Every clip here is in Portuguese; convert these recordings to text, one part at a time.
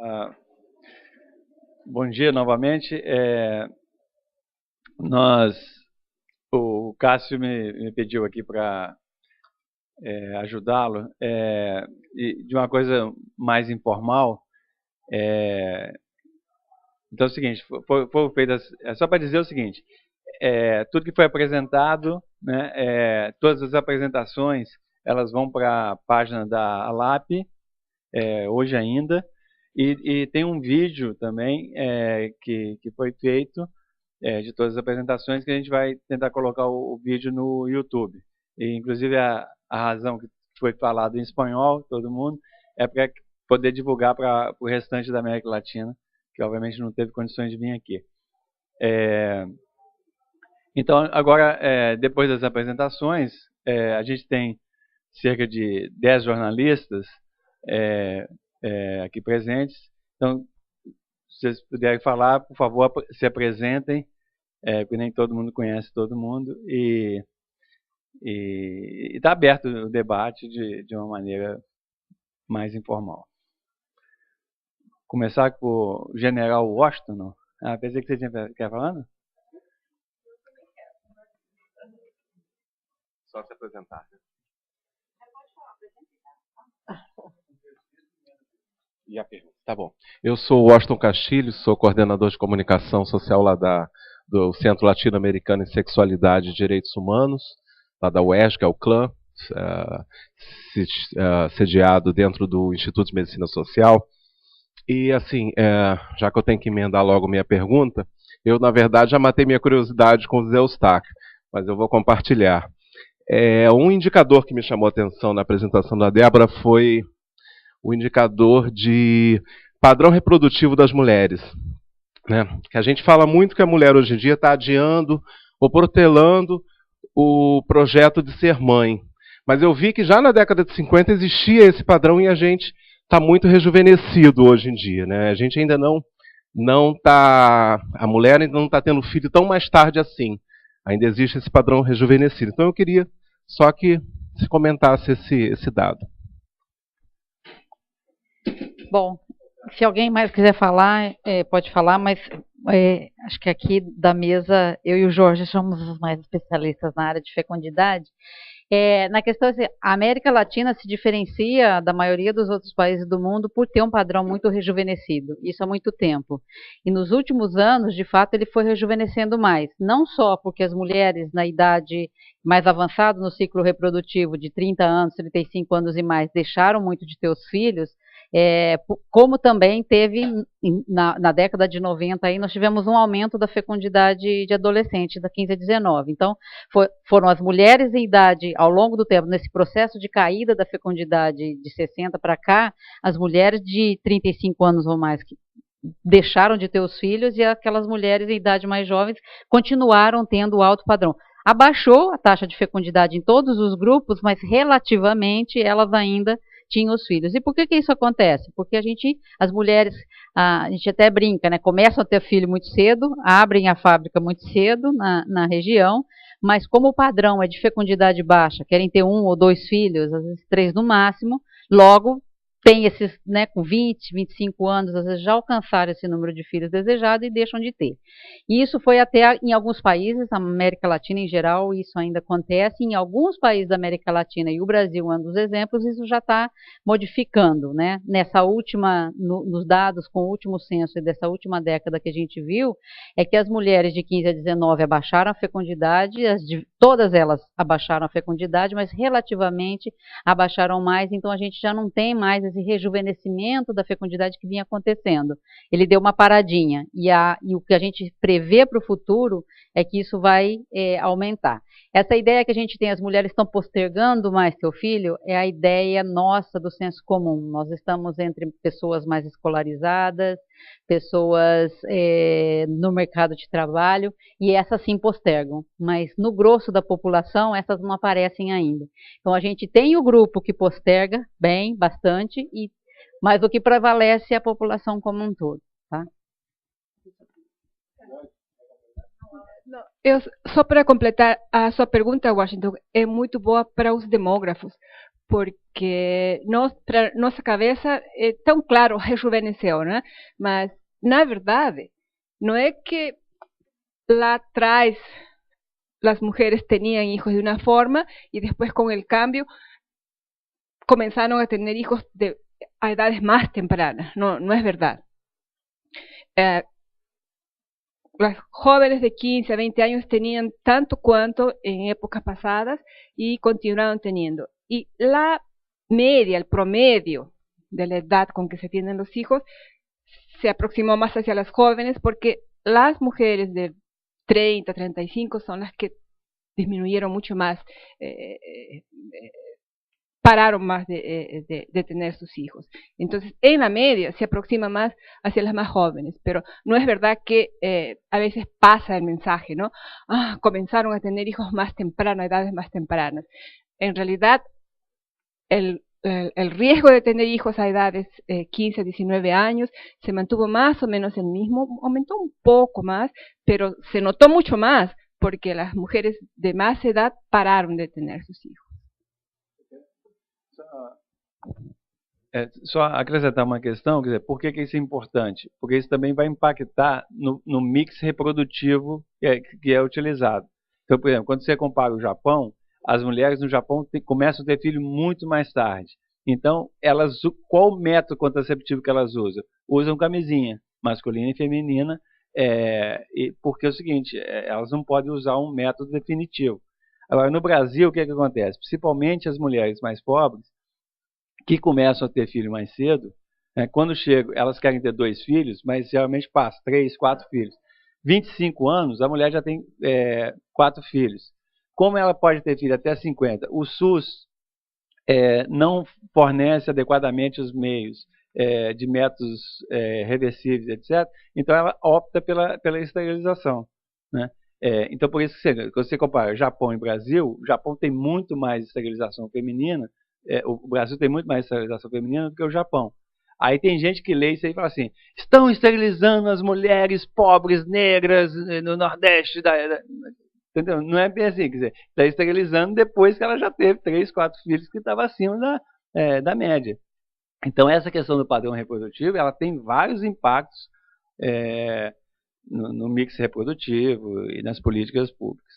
Ah, bom dia novamente. Nós, o Cássio me pediu aqui para ajudá-lo, de uma coisa mais informal. é, então é o seguinte, foi feito, só para dizer o seguinte, tudo que foi apresentado, né, todas as apresentações, elas vão para a página da ALAP, hoje ainda, e tem um vídeo também que foi feito de todas as apresentações, que a gente vai tentar colocar o vídeo no YouTube. E, inclusive, a razão que foi falado em espanhol, todo mundo, é para poder divulgar para o restante da América Latina, que obviamente não teve condições de vir aqui. Então, agora, depois das apresentações, a gente tem cerca de 10 jornalistas aqui presentes. Então, se vocês puderem falar, por favor, se apresentem, porque nem todo mundo conhece todo mundo, e está aberto o debate de uma maneira mais informal. Começar com o General Washington, não? Pensei que você quer falando? Só se apresentar. E a pergunta. Tá bom. Eu sou o Washington Castilho, sou coordenador de comunicação social lá do Centro Latino-Americano em Sexualidade e Direitos Humanos, lá da UERJ, que é o CLAN, sediado dentro do Instituto de Medicina Social. E assim, já que eu tenho que emendar logo minha pergunta, eu na verdade já matei minha curiosidade com o Zé Eustáquio, mas eu vou compartilhar. Um indicador que me chamou a atenção na apresentação da Débora foi o indicador de padrão reprodutivo das mulheres, né? Que a gente fala muito que a mulher hoje em dia está adiando ou protelando o projeto de ser mãe. Mas eu vi que já na década de 50 existia esse padrão e a gente está muito rejuvenescido hoje em dia, né? A gente ainda não está, a mulher ainda não está tendo filho tão mais tarde assim. Ainda existe esse padrão rejuvenescido. Então eu queria só que se comentasse esse dado. Bom, se alguém mais quiser falar, pode falar, mas acho que aqui da mesa, eu e o Jorge somos os mais especialistas na área de fecundidade. Na questão, assim, a América Latina se diferencia da maioria dos outros países do mundo por ter um padrão muito rejuvenescido, isso há muito tempo. E nos últimos anos, de fato, ele foi rejuvenescendo mais, não só porque as mulheres na idade mais avançada, no ciclo reprodutivo de 30 anos, 35 anos e mais, deixaram muito de ter os filhos, como também teve na década de 90, aí nós tivemos um aumento da fecundidade de adolescente, da 15 a 19. Então, foram as mulheres em idade, ao longo do tempo, nesse processo de caída da fecundidade de 60 para cá, as mulheres de 35 anos ou mais que deixaram de ter os filhos e aquelas mulheres em idade mais jovens continuaram tendo alto padrão. Abaixou a taxa de fecundidade em todos os grupos, mas relativamente elas ainda tinham os filhos. E por que isso acontece? Porque as mulheres, a gente até brinca, né? Começam a ter filho muito cedo, abrem a fábrica muito cedo na região, mas como o padrão é de fecundidade baixa, querem ter 1 ou 2 filhos, às vezes 3 no máximo, logo tem esses, né, com 20, 25 anos, às vezes já alcançaram esse número de filhos desejado e deixam de ter. E isso foi até em alguns países, na América Latina em geral, isso ainda acontece. Em alguns países da América Latina, e o Brasil é um dos exemplos, isso já está modificando, né? Nessa última, nos dados com o último censo e dessa última década que a gente viu, é que as mulheres de 15 a 19 abaixaram a fecundidade, todas elas abaixaram a fecundidade, mas relativamente abaixaram mais, então a gente já não tem mais esse rejuvenescimento da fecundidade que vinha acontecendo. Ele deu uma paradinha, e o que a gente prevê para o futuro é que isso vai aumentar. Essa ideia que a gente tem, as mulheres estão postergando mais seu filho, é a ideia nossa do senso comum. Nós estamos entre pessoas mais escolarizadas, pessoas no mercado de trabalho, e essas sim postergam, mas no grosso da população essas não aparecem ainda. Então a gente tem o grupo que posterga bem, bastante, mas o que prevalece é a população como um todo, tá? Só para completar, a sua pergunta, Washington, é muito boa para os demógrafos, porque nossa cabeça é tão claro, rejuvenesceu, né? Mas, na verdade, não é que lá atrás las mujeres tenían hijos de una forma y después con el cambio comenzaron a tener hijos a edades más tempranas. No, no es verdad. Las jóvenes de 15 a 20 años tenían tanto cuanto en épocas pasadas y continuaron teniendo. Y la media, el promedio de la edad con que se tienen los hijos se aproximó más hacia las jóvenes, porque las mujeres de 30, 35 son las que disminuyeron mucho más, pararon más de tener sus hijos. Entonces, en la media se aproxima más hacia las más jóvenes, pero no es verdad que a veces pasa el mensaje, ¿no? Comenzaron a tener hijos más temprano, a edades más tempranas. En realidad, el riesgo de tener hijos a edades 15, 19 años se mantuvo más o menos el mismo, aumentó un poco más, pero se notó mucho más porque las mujeres de más edad pararon de tener sus hijos. Só acrescentar uma questão, quer dizer, por que isso é importante? Porque isso também vai impactar no mix reprodutivo que é utilizado. Então, por exemplo, quando você compara o Japão, as mulheres no Japão começam a ter filho muito mais tarde. Então, qual método contraceptivo que elas usam? Usam camisinha, masculina e feminina, porque é o seguinte, elas não podem usar um método definitivo. Agora, no Brasil, o que acontece? Principalmente as mulheres mais pobres, que começam a ter filho mais cedo, quando chegam, elas querem ter 2 filhos, mas geralmente passa 3, 4 filhos. 25 anos, a mulher já tem 4 filhos. Como ela pode ter filho até 50? O SUS não fornece adequadamente os meios de métodos reversíveis, etc. Então, ela opta pela esterilização, né? Então, por isso que você compara Japão e Brasil, o Japão tem muito mais esterilização feminina, o Brasil tem muito mais esterilização feminina do que o Japão. Aí tem gente que lê isso aí e fala assim, estão esterilizando as mulheres pobres, negras, no Nordeste entendeu? Não é bem assim, quer dizer, está esterilizando depois que ela já teve 3, 4 filhos que estava acima da média. Então, essa questão do padrão reprodutivo, ela tem vários impactos no mix reprodutivo e nas políticas públicas.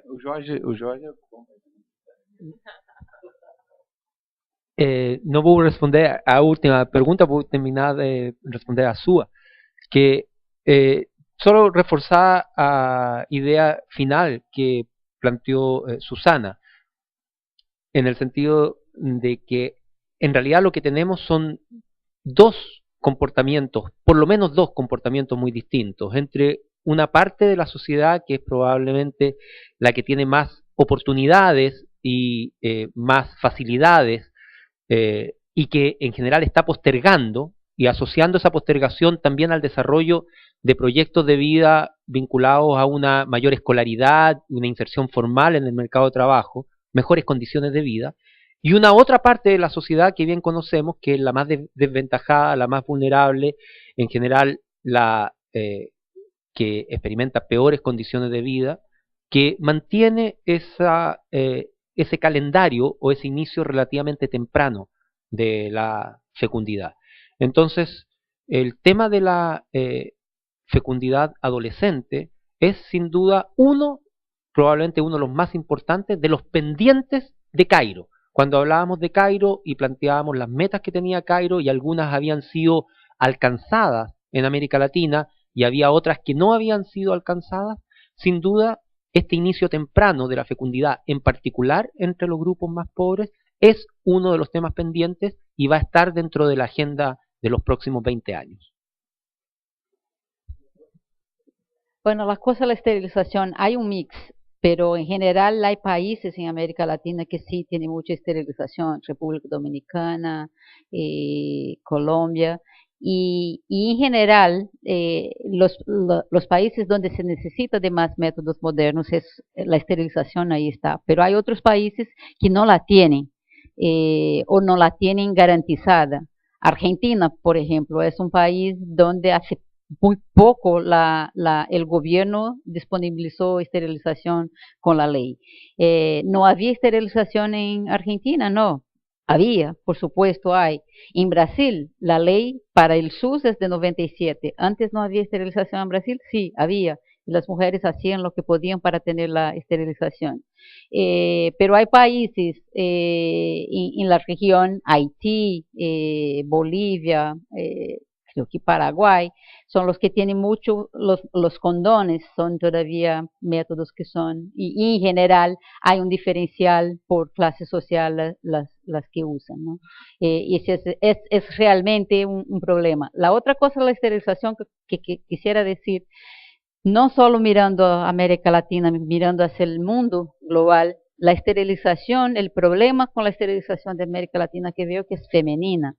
O Jorge não vou responder a última pergunta, vou terminar de responder a sua, que solo reforzar a idea final que planteó Susana, en el sentido de que en realidad lo que tenemos son 2 comportamientos, por lo menos 2 comportamientos muy distintos, entre una parte de la sociedad que es probablemente la que tiene más oportunidades y más facilidades, y que en general está postergando y asociando esa postergación también al desarrollo de proyectos de vida vinculados a una mayor escolaridad, una inserción formal en el mercado de trabajo, mejores condiciones de vida, y una otra parte de la sociedad que bien conocemos, que es la más desventajada, la más vulnerable, en general la que experimenta peores condiciones de vida, que mantiene ese calendario o ese inicio relativamente temprano de la fecundidad. Entonces, el tema de la fecundidad adolescente es sin duda probablemente uno de los más importantes de los pendientes de Cairo. Cuando hablábamos de Cairo y planteábamos las metas que tenía Cairo y algunas habían sido alcanzadas en América Latina y había otras que no habían sido alcanzadas, sin duda este inicio temprano de la fecundidad, en particular entre los grupos más pobres, es uno de los temas pendientes y va a estar dentro de la agenda de los próximos 20 años. Bueno, la cosa de la esterilización, hay un mix, pero en general hay países en América Latina que sí tienen mucha esterilización, República Dominicana, Colombia, y en general los países donde se necesita de más métodos modernos, la esterilización ahí está, pero hay otros países que no la tienen o no la tienen garantizada. Argentina, por ejemplo, es un país donde hace muy poco el gobierno disponibilizó esterilización con la ley. ¿No había esterilización en Argentina? No. Había, por supuesto, hay. En Brasil, la ley para el SUS es de 97. ¿Antes no había esterilización en Brasil? Sí, había. Y las mujeres hacían lo que podían para tener la esterilización. Pero hay países en la región, Haití, Bolivia, creo que Paraguay, son los que tienen mucho, los condones son todavía métodos que son, y en general hay un diferencial por clase social las que usan, ¿no? Y ese es realmente un problema. La otra cosa, la esterilización que quisiera decir, no solo mirando a América Latina, mirando hacia el mundo global, la esterilización, el problema con la esterilización de América Latina que veo que es femenina.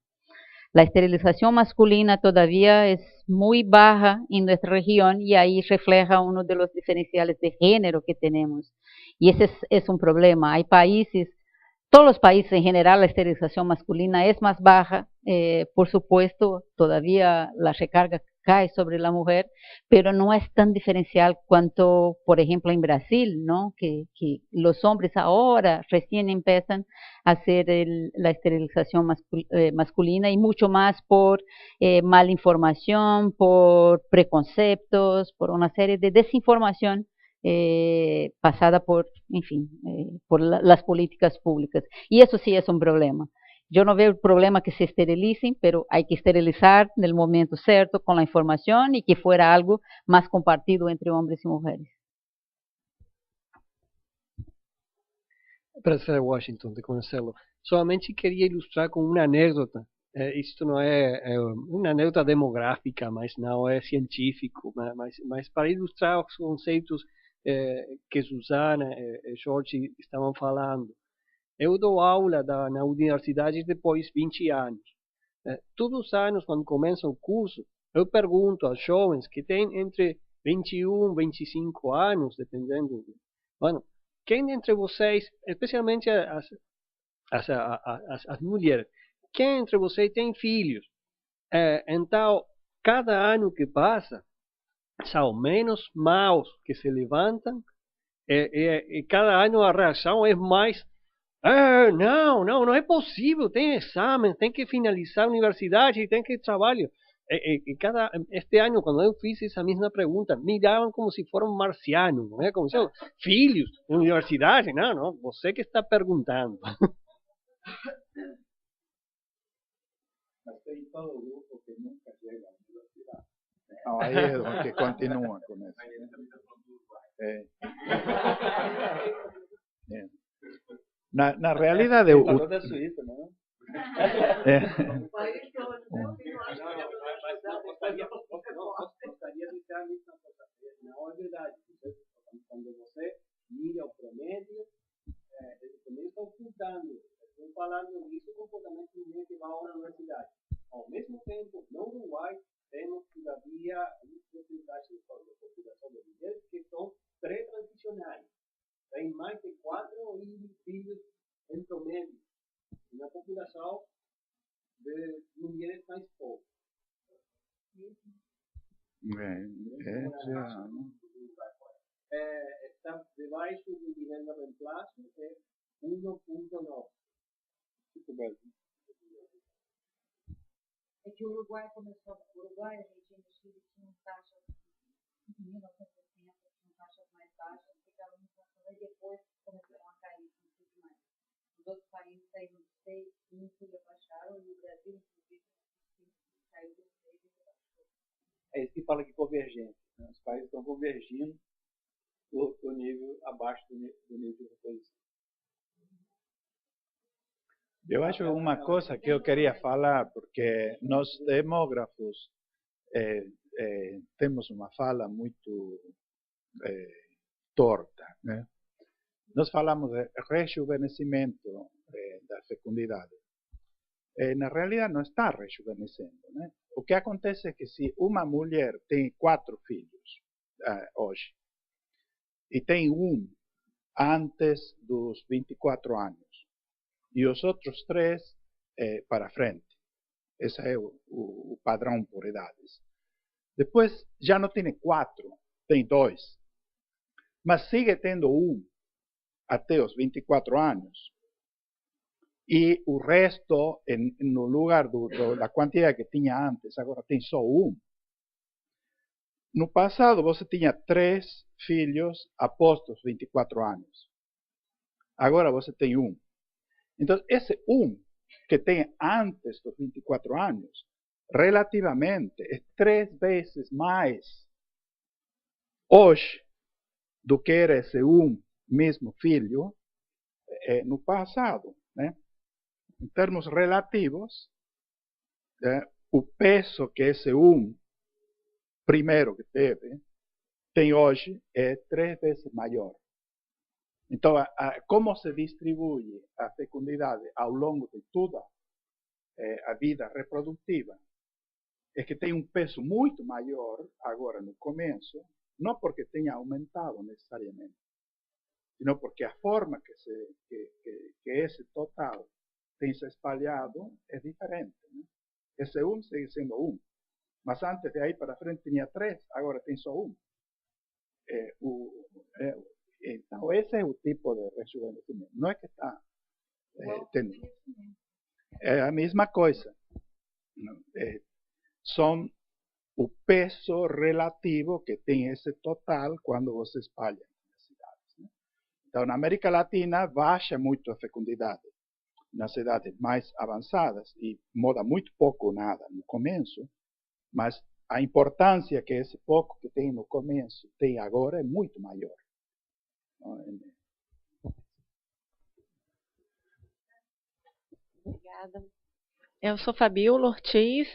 La esterilización masculina todavía es muy baja en nuestra región y ahí refleja uno de los diferenciales de género que tenemos. Y ese es un problema. Hay países, todos los países en general, la esterilización masculina es más baja. Por supuesto, todavía la recarga cae sobre la mujer, pero no es tan diferencial cuanto, por ejemplo, en Brasil, ¿no? Que los hombres ahora recién empiezan a hacer la esterilización masculina y mucho más por mala información, por preconceptos, por una serie de desinformación pasada por, en fin, por las políticas públicas. Y eso sí es un problema. Yo no veo el problema que se esterilicen, pero hay que esterilizar en el momento cierto, con la información y que fuera algo más compartido entre hombres y mujeres. Prazer Washington, de conhecê-lo. Somente queria ilustrar com uma anedota. Isto não é uma anedota demográfica, mas não é científico, mas para ilustrar os conceitos que Susana e Jorge estavam falando. Eu dou aula na universidade depois de 20 anos. Todos os anos, quando começa o curso, eu pergunto aos jovens que têm entre 21 e 25 anos, dependendo. Bueno, quem entre vocês, especialmente as mulheres, quem entre vocês tem filhos? Então, cada ano que passa, são menos maus que se levantam, e cada ano a reação é mais não é possível, tem exame, tem que finalizar a universidade, tem que trabalho. Este ano, quando eu fiz essa mesma pergunta, miravam como se fosse um marciano, não é? Como se fossem filhos da universidade. Não, você que está perguntando. Mas tem todo o grupo que nunca chega à universidade. Não, aí é onde continua com isso. Na realidade, da Suíça, não? Não é verdade. Quando você mira o promédio, eles também estão ocultando. Estão falando disso comportamento de que vai à universidade. Ao mesmo tempo, no Uruguai, temos todavia uma porcentagem de população de mulheres que são pré-transicionais. Tem mais de 4 filhos em promédio. Na população de mulheres mais pobres. Está debaixo do nível de reemplaço, é 1,9. É que o Uruguai começou, Argentina e Chile tinham taxas, em 1960, tinham taxas mais baixas, ficaram no inflação, e depois começaram a cair um pouco mais. Os outros países saíram de 6, 5 e abaixaram, e o Brasil, inclusive, saiu de 6 e abaixou. É isso que fala que convergência. Né? Os países estão convergindo o nível abaixo do nível de reposição. Eu acho uma coisa que eu queria falar, porque nós demógrafos temos uma fala muito torta, né? Nós falamos de rejuvenescimento da fecundidade. Na realidade não está rejuvenescendo, né? O que acontece é que se uma mulher tem 4 filhos hoje, e tem um antes dos 24 anos, e os outros 3 para frente. Esse é o padrão por idades. Depois já não tem 4, tem 2. Mas sigue tendo 1 até os 24 anos. E o resto, no lugar da quantidade que tinha antes, agora tem só 1. No passado, você tinha 3 filhos após os 24 anos. Agora você tem 1. Então, esse 1 que tem antes dos 24 anos, relativamente, é 3 vezes mais hoje do que era esse 1 mesmo filho no passado, né? Em termos relativos, o peso que esse 1 primeiro que teve tem hoje é 3 vezes maior. Então, como se distribui a fecundidade ao longo de toda a vida reprodutiva é que tem um peso muito maior agora no começo, não porque tenha aumentado necessariamente, sino porque a forma que esse total tem se espalhado é diferente, né? Esse 1 segue sendo 1, mas antes de aí para frente tinha 3, agora tem só 1. Então, esse é o tipo de rejuvenescimento. Não é que está tendo. É a mesma coisa. São o peso relativo que tem esse total quando você espalha nas cidades, né? Então, na América Latina, baixa muito a fecundidade nas cidades mais avançadas e muda muito pouco ou nada no começo, mas a importância que esse pouco que tem no começo tem agora é muito maior. Obrigada. Eu sou Fabiola Ortiz,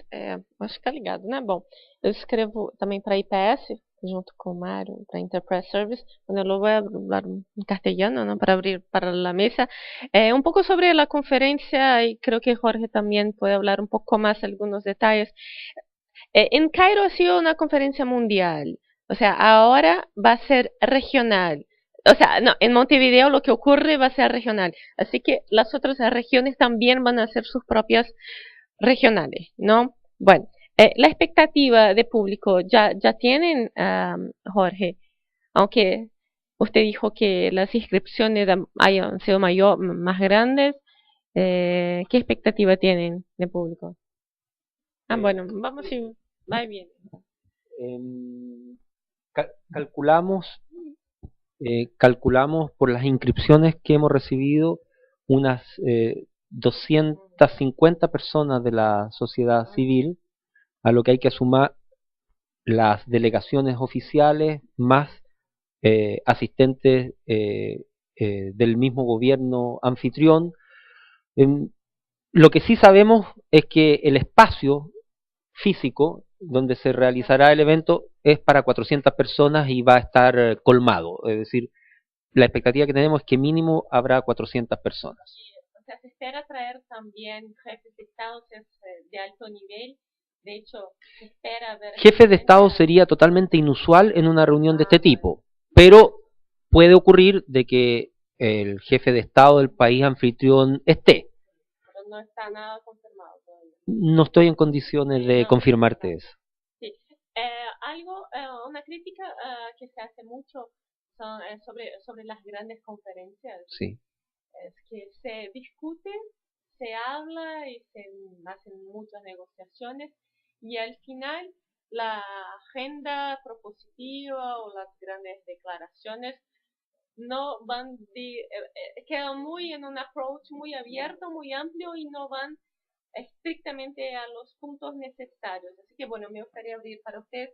acho que tá ligado, né? Bom, eu escrevo também para IPS, junto com o Mário, para Enterprise Service. Bueno, lo voy a hablar en castellano, ¿no? Para abrir para la mesa. Un poco sobre la conferencia, y creo que Jorge también puede hablar un poco más algunos detalles. En Cairo ha sido una conferencia mundial, o sea, ahora va a ser regional. O sea, no, en Montevideo lo que ocurre va a ser regional. Así que las otras regiones también van a hacer sus propias regionales, ¿no? Bueno, la expectativa de público ya tienen, Jorge, aunque usted dijo que las inscripciones hayan sido más grandes, ¿qué expectativa tienen de público? Bueno, vamos y va y viene. Calculamos por las inscripciones que hemos recibido unas 250 personas de la sociedad civil, a lo que hay que sumar las delegaciones oficiales más asistentes del mismo gobierno anfitrión. Lo que sí sabemos es que el espacio físico donde se realizará el evento es para 400 personas y va a estar colmado. Es decir, la expectativa que tenemos es que mínimo habrá 400 personas. O sea, se espera traer también jefes de Estado de alto nivel. De hecho, se espera ver... Jefe de Estado sería totalmente inusual en una reunión de este tipo, pero puede ocurrir de que el jefe de Estado del país anfitrión esté. Pero no está nada confirmado todavía. No estoy en condiciones de confirmarte eso. Sí. Una crítica que se hace mucho sobre las grandes conferencias. Sí. Es que se discute, se habla y se hacen muchas negociaciones y al final la agenda propositiva o las grandes declaraciones no van quedan muy en un approach muy abierto, muy amplio y no van estrictamente a los puntos necesarios. Así que bueno, me gustaría abrir para usted.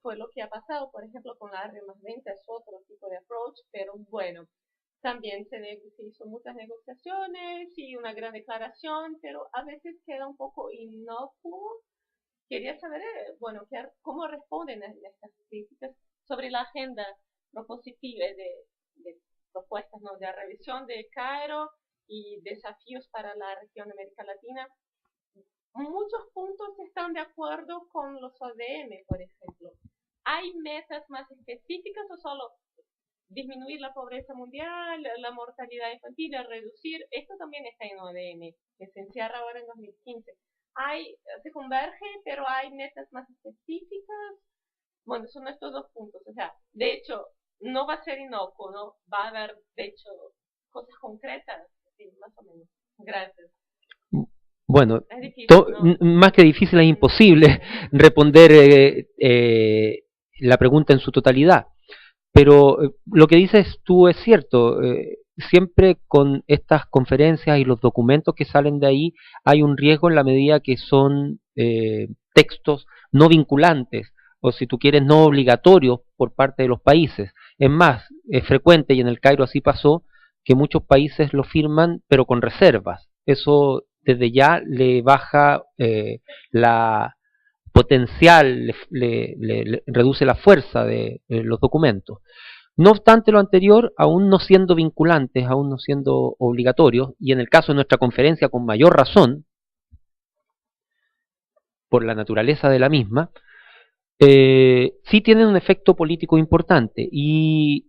Fue lo que ha pasado, por ejemplo, con la R+20, es otro tipo de approach, pero bueno, también se hizo muchas negociaciones y una gran declaración, pero a veces queda un poco inocuo. Quería saber, bueno, cómo responden a estas críticas sobre la agenda propositiva de propuestas, ¿no? De revisión de Cairo y desafíos para la región de América Latina. Muchos puntos están de acuerdo con los ODM, por ejemplo. ¿Hay metas más específicas o solo disminuir la pobreza mundial, la mortalidad infantil, reducir? Esto también está en ODM, que se encierra ahora en 2015. se converge, pero hay metas más específicas. Bueno, son estos dos puntos. O sea, de hecho, no va a ser inocuo, ¿no? Va a haber, de hecho, cosas concretas, sí, más o menos. Gracias. Bueno, Es difícil, ¿no? más que difícil, es imposible responder la pregunta en su totalidad. Pero lo que dices tú es cierto. Siempre con estas conferencias y los documentos que salen de ahí hay un riesgo en la medida que son textos no vinculantes, o si tú quieres no obligatorios por parte de los países. Es más, es frecuente, y en el Cairo así pasó, que muchos países lo firman pero con reservas. Eso desde ya le baja la potencial, le reduce la fuerza de los documentos. No obstante lo anterior, aún no siendo vinculantes, aún no siendo obligatorios, y en el caso de nuestra conferencia con mayor razón, por la naturaleza de la misma, sí tienen un efecto político importante. Y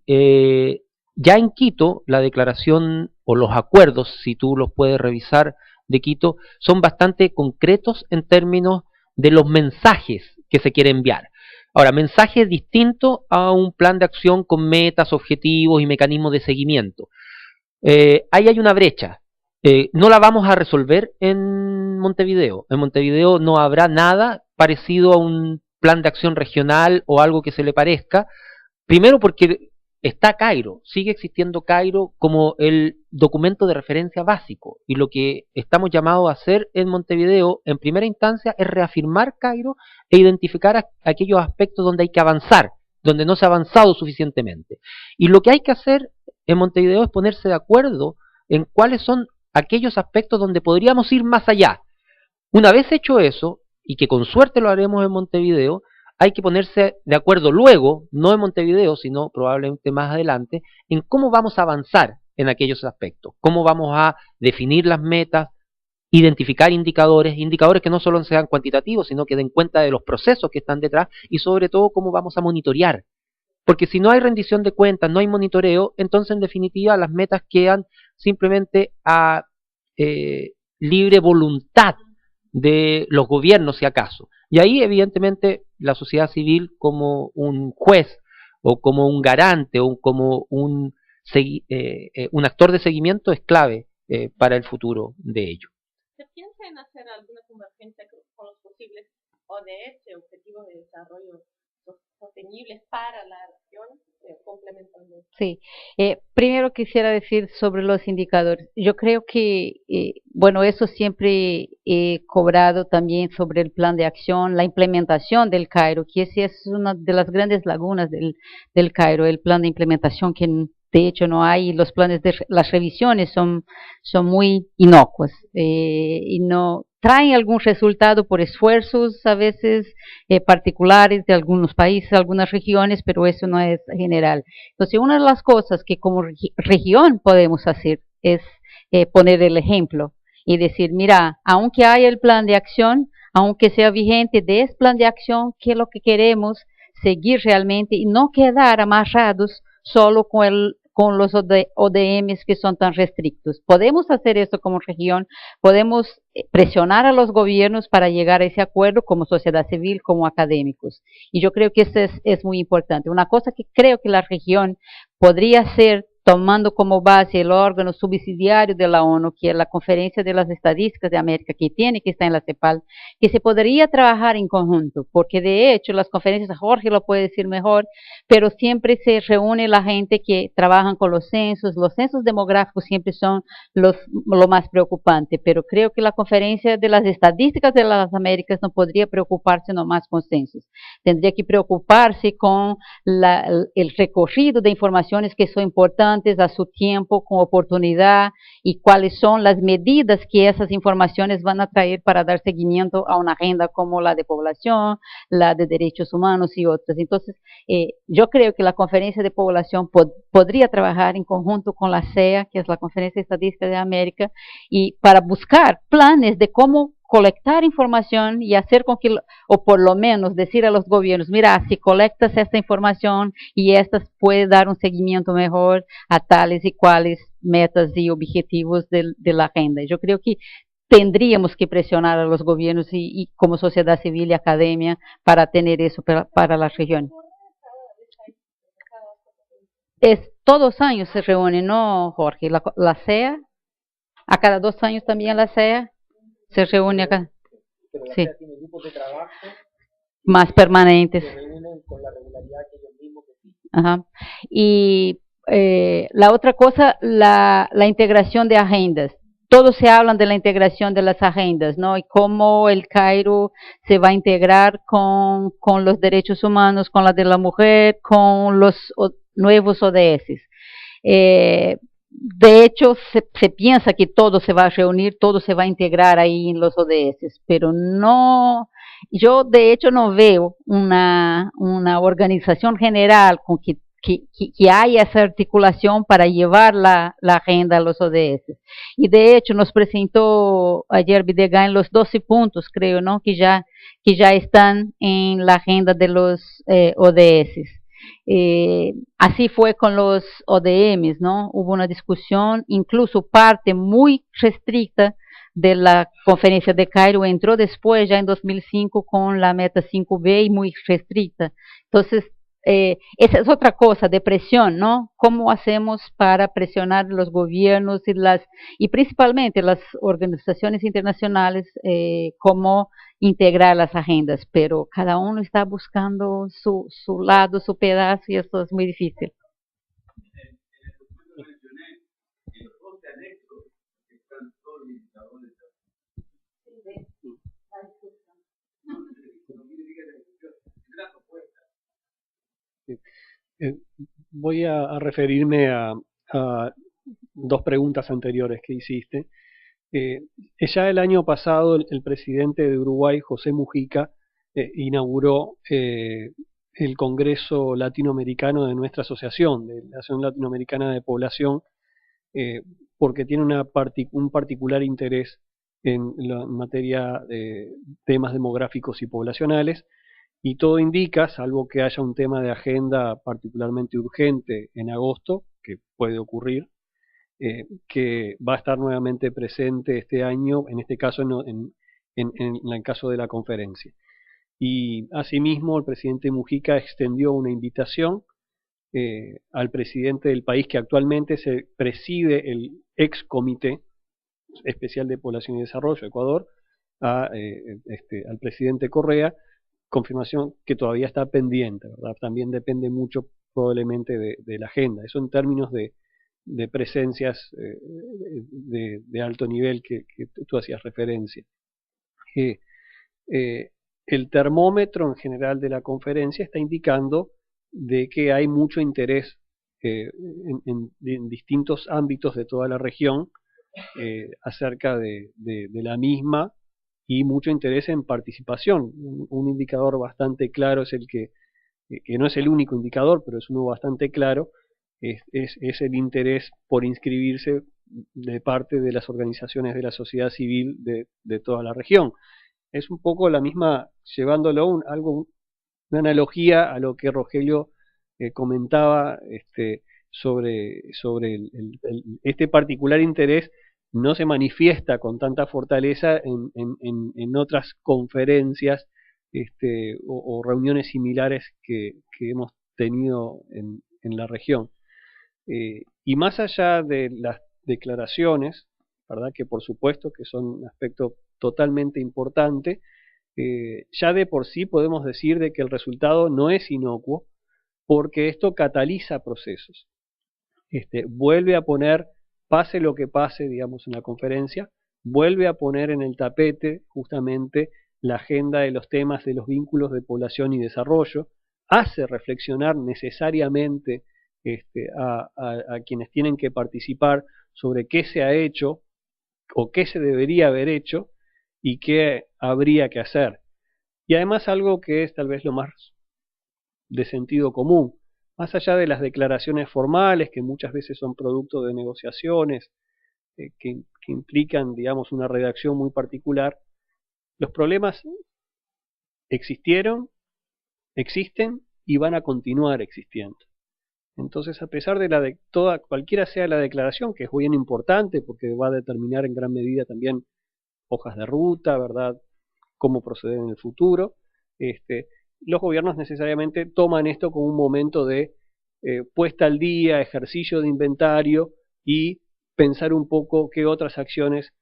ya en Quito, la declaración o los acuerdos, si tú los puedes revisar, de Quito, son bastante concretos en términos de los mensajes que se quiere enviar. Ahora, mensaje distinto a un plan de acción con metas, objetivos y mecanismos de seguimiento. Ahí hay una brecha. No la vamos a resolver en Montevideo. En Montevideo no habrá nada parecido a un plan de acción regional o algo que se le parezca. Primero porque está Cairo, sigue existiendo Cairo como el documento de referencia básico, y lo que estamos llamados a hacer en Montevideo en primera instancia es reafirmar Cairo e identificar aquellos aspectos donde hay que avanzar, donde no se ha avanzado suficientemente. Y lo que hay que hacer en Montevideo es ponerse de acuerdo en cuáles son aquellos aspectos donde podríamos ir más allá. Una vez hecho eso, y que con suerte lo haremos en Montevideo, hay que ponerse de acuerdo luego, no en Montevideo, sino probablemente más adelante, en cómo vamos a avanzar en aquellos aspectos, cómo vamos a definir las metas, identificar indicadores que no solo sean cuantitativos, sino que den cuenta de los procesos que están detrás, y sobre todo cómo vamos a monitorear. Porque si no hay rendición de cuentas, no hay monitoreo, entonces en definitiva las metas quedan simplemente a libre voluntad de los gobiernos, si acaso. Y ahí evidentemente la sociedad civil como un juez o como un garante o como un actor de seguimiento es clave para el futuro de ello. ¿Se piensa en hacer alguna convergencia con los posibles ODS, Objetivos de Desarrollo Sostenibles para la región, complementando? Sí, primero quisiera decir sobre los indicadores. Yo creo que, bueno, eso siempre he cobrado también sobre el plan de acción, la implementación del Cairo, que esa es una de las grandes lagunas del Cairo, el plan de implementación que de hecho no hay, los planes de las revisiones son muy inocuos y no traen algún resultado por esfuerzos a veces particulares de algunos países, algunas regiones, pero eso no es general. Entonces, una de las cosas que como región podemos hacer es poner el ejemplo y decir, mira, aunque haya el plan de acción, aunque sea vigente de ese plan de acción, ¿qué es lo que queremos seguir realmente y no quedar amarrados solo con los ODMs que son tan restrictos? Podemos hacer eso como región, podemos presionar a los gobiernos para llegar a ese acuerdo como sociedad civil, como académicos. Y yo creo que eso es muy importante. Una cosa que creo que la región podría hacer, tomando como base el órgano subsidiario de la ONU, que es la Conferencia de las Estadísticas de América, que tiene que estar en la CEPAL, que se podría trabajar en conjunto, porque de hecho las conferencias, Jorge lo puede decir mejor, pero siempre se reúne la gente que trabajan con los censos demográficos siempre son lo más preocupante, pero creo que la Conferencia de las Estadísticas de las Américas no podría preocuparse nomás con censos, tendría que preocuparse con el recorrido de informaciones que son importantes a su tiempo, con oportunidad, y cuáles son las medidas que esas informaciones van a traer para dar seguimiento a una agenda como la de población, la de derechos humanos y otras. Entonces, yo creo que la Conferencia de Población podría trabajar en conjunto con la CEA, que es la Conferencia Estadística de América, y para buscar planes de cómo colectar información y hacer con que, o por lo menos decir a los gobiernos, mira, si colectas esta información y estas puede dar un seguimiento mejor a tales y cuales metas y objetivos de la agenda. Yo creo que tendríamos que presionar a los gobiernos y como sociedad civil y academia para tener eso para la región. Todos los años se reúnen, ¿no, Jorge? La CEA, a cada 2 años también la CEA se reúne acá. Sí. Tiene grupos de trabajo más permanentes. Se reúnen con la regularidad que ellos mismos deciden. Ajá. Y la otra cosa, la integración de agendas. Todos se hablan de la integración de las agendas, ¿no? Y cómo el Cairo se va a integrar con los derechos humanos, con la de la mujer, con los nuevos ODS. De hecho, se piensa que todo se va a reunir, todo se va a integrar ahí en los ODS, pero no, yo de hecho no veo una organización general con que haya esa articulación para llevar la agenda a los ODS. Y de hecho nos presentó ayer Videgain los 12 puntos, creo, ¿no? Que ya están en la agenda de los ODS. Así fue con los ODMs, ¿no? Hubo una discusión, incluso parte muy restricta de la conferencia de Cairo entró después, ya en 2005, con la meta 5B y muy restricta. Entonces, esa es otra cosa de presión, ¿no? ¿Cómo hacemos para presionar los gobiernos y principalmente las organizaciones internacionales, cómo integrar las agendas? Pero cada uno está buscando su lado, su pedazo, y eso es muy difícil. Voy a referirme a 2 preguntas anteriores que hiciste. Ya el año pasado el presidente de Uruguay, José Mujica, inauguró el Congreso Latinoamericano de nuestra asociación, de la Asociación Latinoamericana de Población, porque tiene un particular interés en materia de temas demográficos y poblacionales, y todo indica, salvo que haya un tema de agenda particularmente urgente en agosto, que puede ocurrir, que va a estar nuevamente presente este año, en este caso en el caso de la conferencia. Y asimismo el presidente Mujica extendió una invitación al presidente del país que actualmente se preside el ex Comité Especial de Población y Desarrollo, Ecuador, al presidente Correa, confirmación que todavía está pendiente, ¿verdad? También depende mucho probablemente de la agenda. Eso en términos de presencias de alto nivel que tú hacías referencia. El termómetro en general de la conferencia está indicando de que hay mucho interés en distintos ámbitos de toda la región acerca de la misma, y mucho interés en participación. Un indicador bastante claro es el que no es el único indicador, pero es uno bastante claro, es el interés por inscribirse de parte de las organizaciones de la sociedad civil de toda la región. Es un poco la misma, llevándolo una analogía a lo que Rogelio comentaba sobre este particular interés. No se manifiesta con tanta fortaleza en otras conferencias o reuniones similares que hemos tenido en la región. Y más allá de las declaraciones, ¿verdad? Que por supuesto que son un aspecto totalmente importante, ya de por sí podemos decir de que el resultado no es inocuo, porque esto cataliza procesos. Vuelve a poner, pase lo que pase, digamos, en la conferencia, vuelve a poner en el tapete justamente la agenda de los temas de los vínculos de población y desarrollo, hace reflexionar necesariamente a quienes tienen que participar sobre qué se ha hecho o qué se debería haber hecho y qué habría que hacer. Y además algo que es tal vez lo más de sentido común, más allá de las declaraciones formales que muchas veces son producto de negociaciones que implican, digamos, una redacción muy particular, los problemas existieron, existen y van a continuar existiendo. Entonces, a pesar de cualquiera sea la declaración, que es bien importante porque va a determinar en gran medida también hojas de ruta, ¿verdad? Cómo proceder en el futuro. Los gobiernos necesariamente toman esto como un momento de puesta al día, ejercicio de inventario y pensar un poco qué otras acciones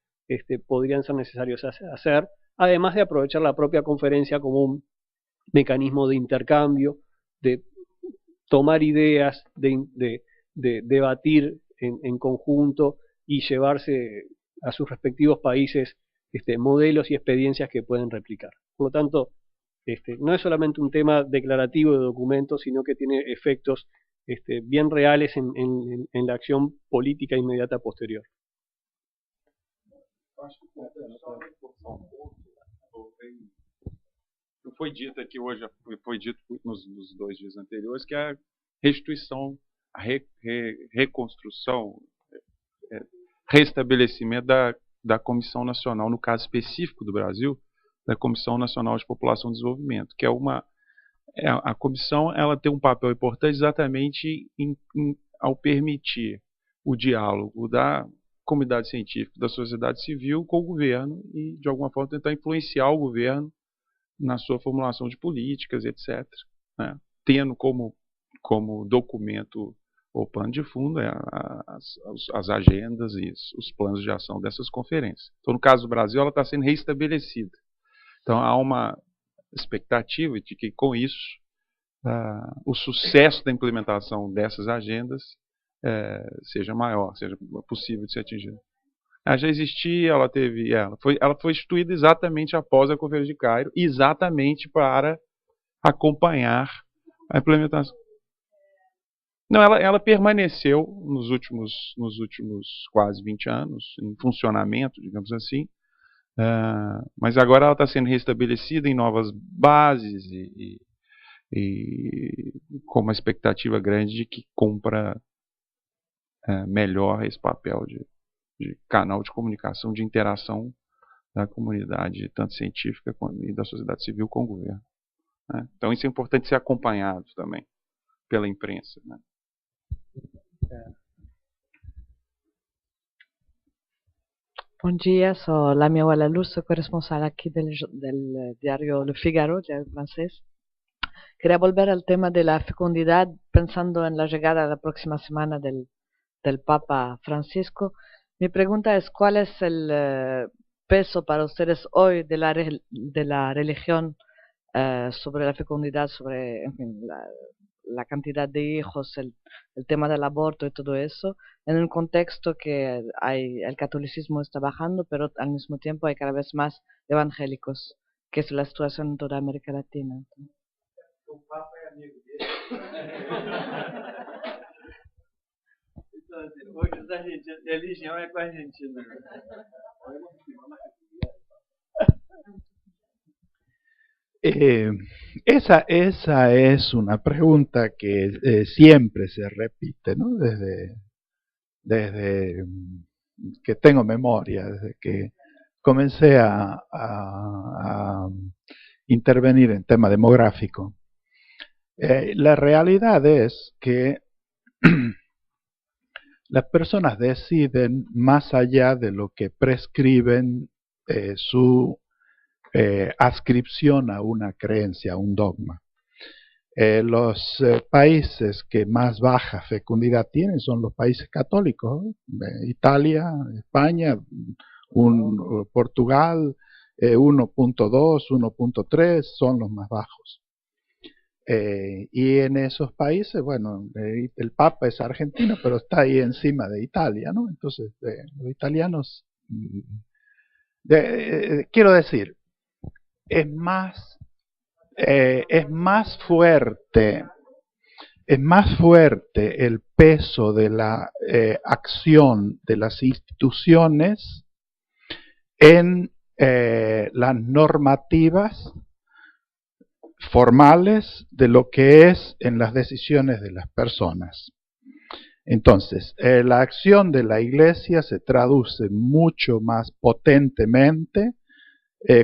podrían ser necesarios hacer, además de aprovechar la propia conferencia como un mecanismo de intercambio, de tomar ideas, de debatir en conjunto y llevarse a sus respectivos países modelos y experiencias que pueden replicar. Por lo tanto, no es solamente un tema declarativo de documentos, sino que tiene efectos bien reales en la acción política inmediata posterior. Foi dito aqui hoje, foi dito nos 2 dias anteriores, que a restituição, a reconstrução, restabelecimento da Comissão Nacional, no caso específico do Brasil, da Comissão Nacional de População e Desenvolvimento, que é a comissão, ela tem um papel importante exatamente ao permitir o diálogo da comunidade científica, da sociedade civil com o governo e, de alguma forma, tentar influenciar o governo na sua formulação de políticas, etc., né? Tendo como documento ou plano de fundo as agendas e os planos de ação dessas conferências. Então, no caso do Brasil, ela está sendo reestabelecida. Então, há uma expectativa de que, com isso, o sucesso da implementação dessas agendas seja maior, seja possível de ser atingido. Ela já existia, ela foi instituída exatamente após a Conferência de Cairo, exatamente para acompanhar a implementação. Não, ela permaneceu nos últimos quase 20 anos em funcionamento, digamos assim, mas agora ela está sendo restabelecida em novas bases e com uma expectativa grande de que cumpra melhor esse papel de canal de comunicação, de interação da comunidade, tanto científica e da sociedade civil com o governo, né? Então isso é importante ser acompanhado também pela imprensa, né? Bom dia, sou Lamia Walalur, sou corresponsal aqui del diario Le Figaro, diario francés. Quería volver al tema de la fecundidad, pensando en la llegada la próxima semana del Papa Francisco. Mi pregunta es, ¿cuál es el peso para ustedes hoy de la religión sobre la fecundidad, sobre, en fin, la cantidad de hijos, el tema del aborto y todo eso, en un contexto que el catolicismo está bajando, pero al mismo tiempo hay cada vez más evangélicos, que es la situación en toda América Latina? O Papa é amigo dele. Hoje os argentinos, religião é com a Argentina. Esa es una pregunta que siempre se repite, ¿no? Desde que tengo memoria, desde que comencé a intervenir en tema demográfico. La realidad es que las personas deciden más allá de lo que prescriben su adscripción a una creencia, a un dogma. Los países que más baja fecundidad tienen son los países católicos, Italia, España, Portugal, 1.2, 1.3 son los más bajos. Y en esos países, bueno, el Papa es argentino, pero está ahí encima de Italia, ¿no? Entonces, los italianos, quiero decir, es más fuerte el peso de la acción de las instituciones en las normativas formales de lo que es en las decisiones de las personas. Entonces, la acción de la Iglesia se traduce mucho más potentemente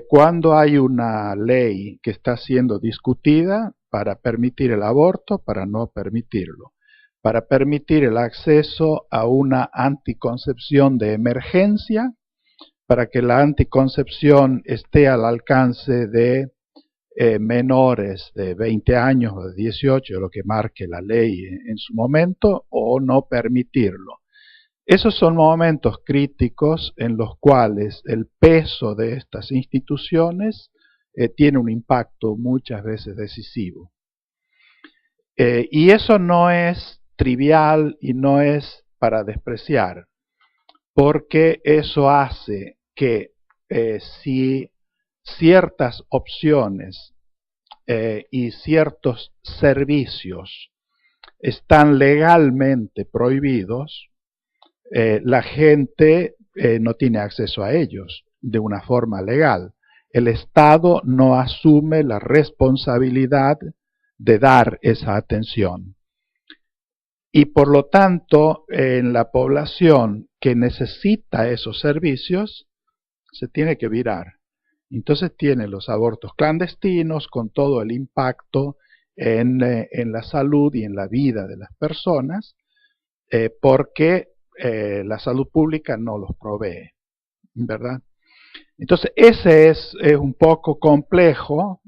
cuando hay una ley que está siendo discutida para permitir el aborto, para no permitirlo, para permitir el acceso a una anticoncepción de emergencia, para que la anticoncepción esté al alcance de menores de 20 años o de 18, lo que marque la ley en su momento, o no permitirlo. Esos son momentos críticos en los cuales el peso de estas instituciones tiene un impacto muchas veces decisivo. Y eso no es trivial y no es para despreciar, porque eso hace que si ciertas opciones y ciertos servicios están legalmente prohibidos, la gente no tiene acceso a ellos de una forma legal. El Estado no asume la responsabilidad de dar esa atención. Y por lo tanto, en la población que necesita esos servicios, se tiene que virar. Entonces tiene los abortos clandestinos con todo el impacto en la salud y en la vida de las personas, porque la salud pública no los provee, ¿verdad? Entonces ese es un poco complejo,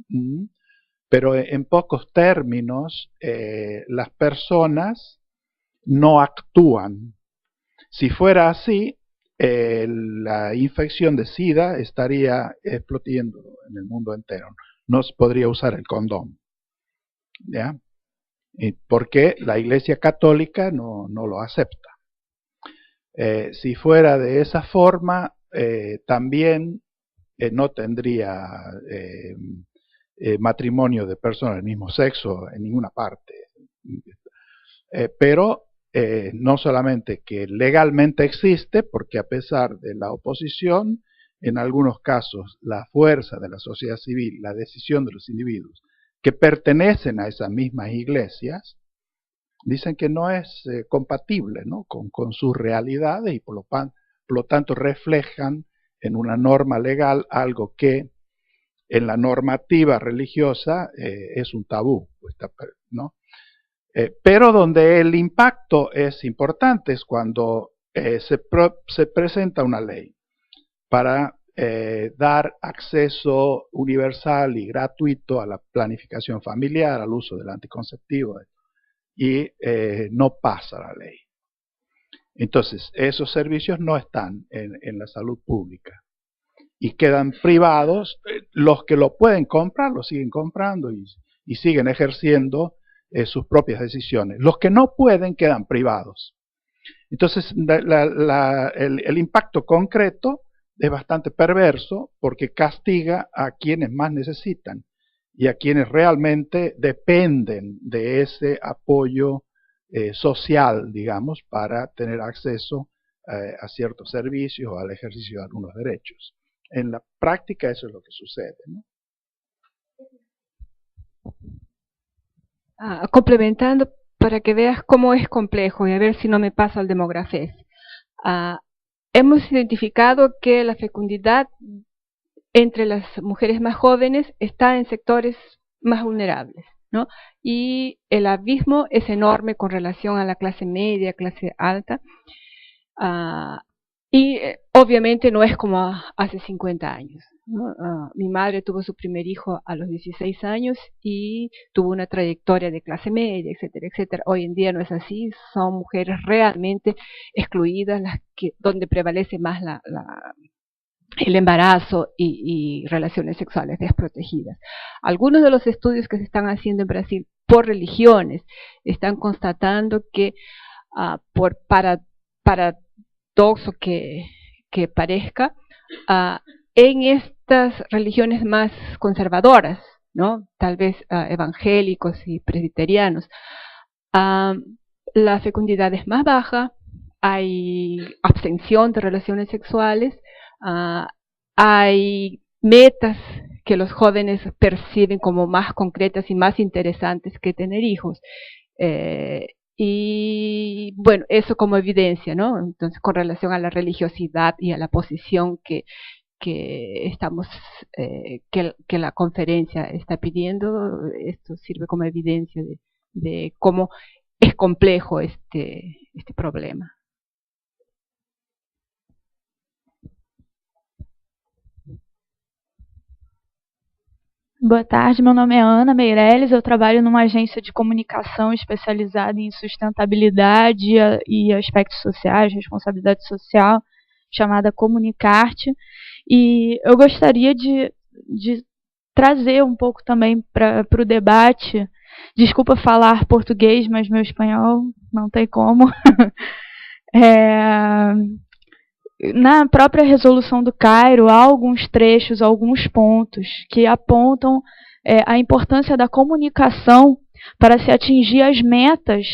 pero en pocos términos las personas no actúan. Si fuera así, la infección de SIDA estaría explotando en el mundo entero. No se podría usar el condón, ¿ya? Porque la Iglesia Católica no lo acepta. Si fuera de esa forma, también no tendría matrimonio de personas del mismo sexo en ninguna parte. Pero no solamente que legalmente existe, porque a pesar de la oposición, en algunos casos la fuerza de la sociedad civil, la decisión de los individuos que pertenecen a esas mismas iglesias, dicen que no es compatible, ¿no?, con sus realidades y por lo tanto reflejan en una norma legal algo que en la normativa religiosa es un tabú, ¿no? Pero donde el impacto es importante es cuando se presenta una ley para dar acceso universal y gratuito a la planificación familiar, al uso del anticonceptivo, y no pasa la ley. Entonces, esos servicios no están en la salud pública y quedan privados. Los que lo pueden comprar, lo siguen comprando y siguen ejerciendo sus propias decisiones. Los que no pueden quedan privados. Entonces, el impacto concreto es bastante perverso porque castiga a quienes más necesitan y a quienes realmente dependen de ese apoyo social, digamos, para tener acceso a ciertos servicios o al ejercicio de algunos derechos. En la práctica eso es lo que sucede, ¿no? Complementando para que veas cómo es complejo y a ver si no me pasa al Demografés. Hemos identificado que la fecundidad entre las mujeres más jóvenes está en sectores más vulnerables, ¿no? Y el abismo es enorme con relación a la clase media, clase alta. Y obviamente no es como hace 50 años, ¿no? Mi madre tuvo su primer hijo a los 16 años y tuvo una trayectoria de clase media, etcétera, etcétera. Hoy en día no es así, son mujeres realmente excluidas, donde prevalece más el embarazo y relaciones sexuales desprotegidas. Algunos de los estudios que se están haciendo en Brasil por religiones están constatando que por paradoxo que parezca, en estas religiones más conservadoras, ¿no?, tal vez evangélicos y presbiterianos, la fecundidad es más baja, hay abstención de relaciones sexuales, hay metas que los jóvenes perciben como más concretas y más interesantes que tener hijos. Y bueno, eso como evidencia, ¿no? Entonces, con relación a la religiosidad y a la posición que estamos, que la conferencia está pidiendo, esto sirve como evidencia de cómo es complejo este problema. Boa tarde, meu nome é Ana Meirelles, eu trabalho numa agência de comunicação especializada em sustentabilidade e aspectos sociais, responsabilidade social, chamada Comunicarte, e eu gostaria de trazer um pouco também para o debate. Desculpa falar português, mas meu espanhol não tem como. Na própria resolução do Cairo, há alguns trechos, alguns pontos que apontam a importância da comunicação para se atingir as metas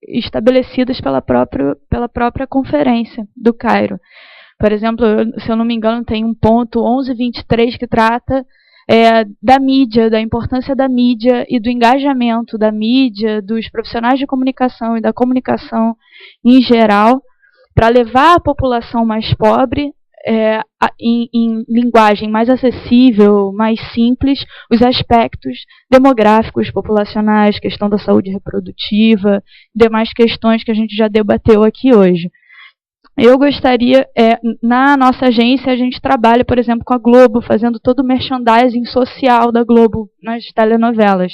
estabelecidas pela própria conferência do Cairo. Por exemplo, se eu não me engano, tem um ponto 1123 que trata da mídia, da importância da mídia e do engajamento da mídia, dos profissionais de comunicação e da comunicação em geral, para levar a população mais pobre em linguagem mais acessível, mais simples, os aspectos demográficos, populacionais, questão da saúde reprodutiva, demais questões que a gente já debateu aqui hoje. Eu gostaria, na nossa agência, a gente trabalha, por exemplo, com a Globo, fazendo todo o merchandising social da Globo nas telenovelas,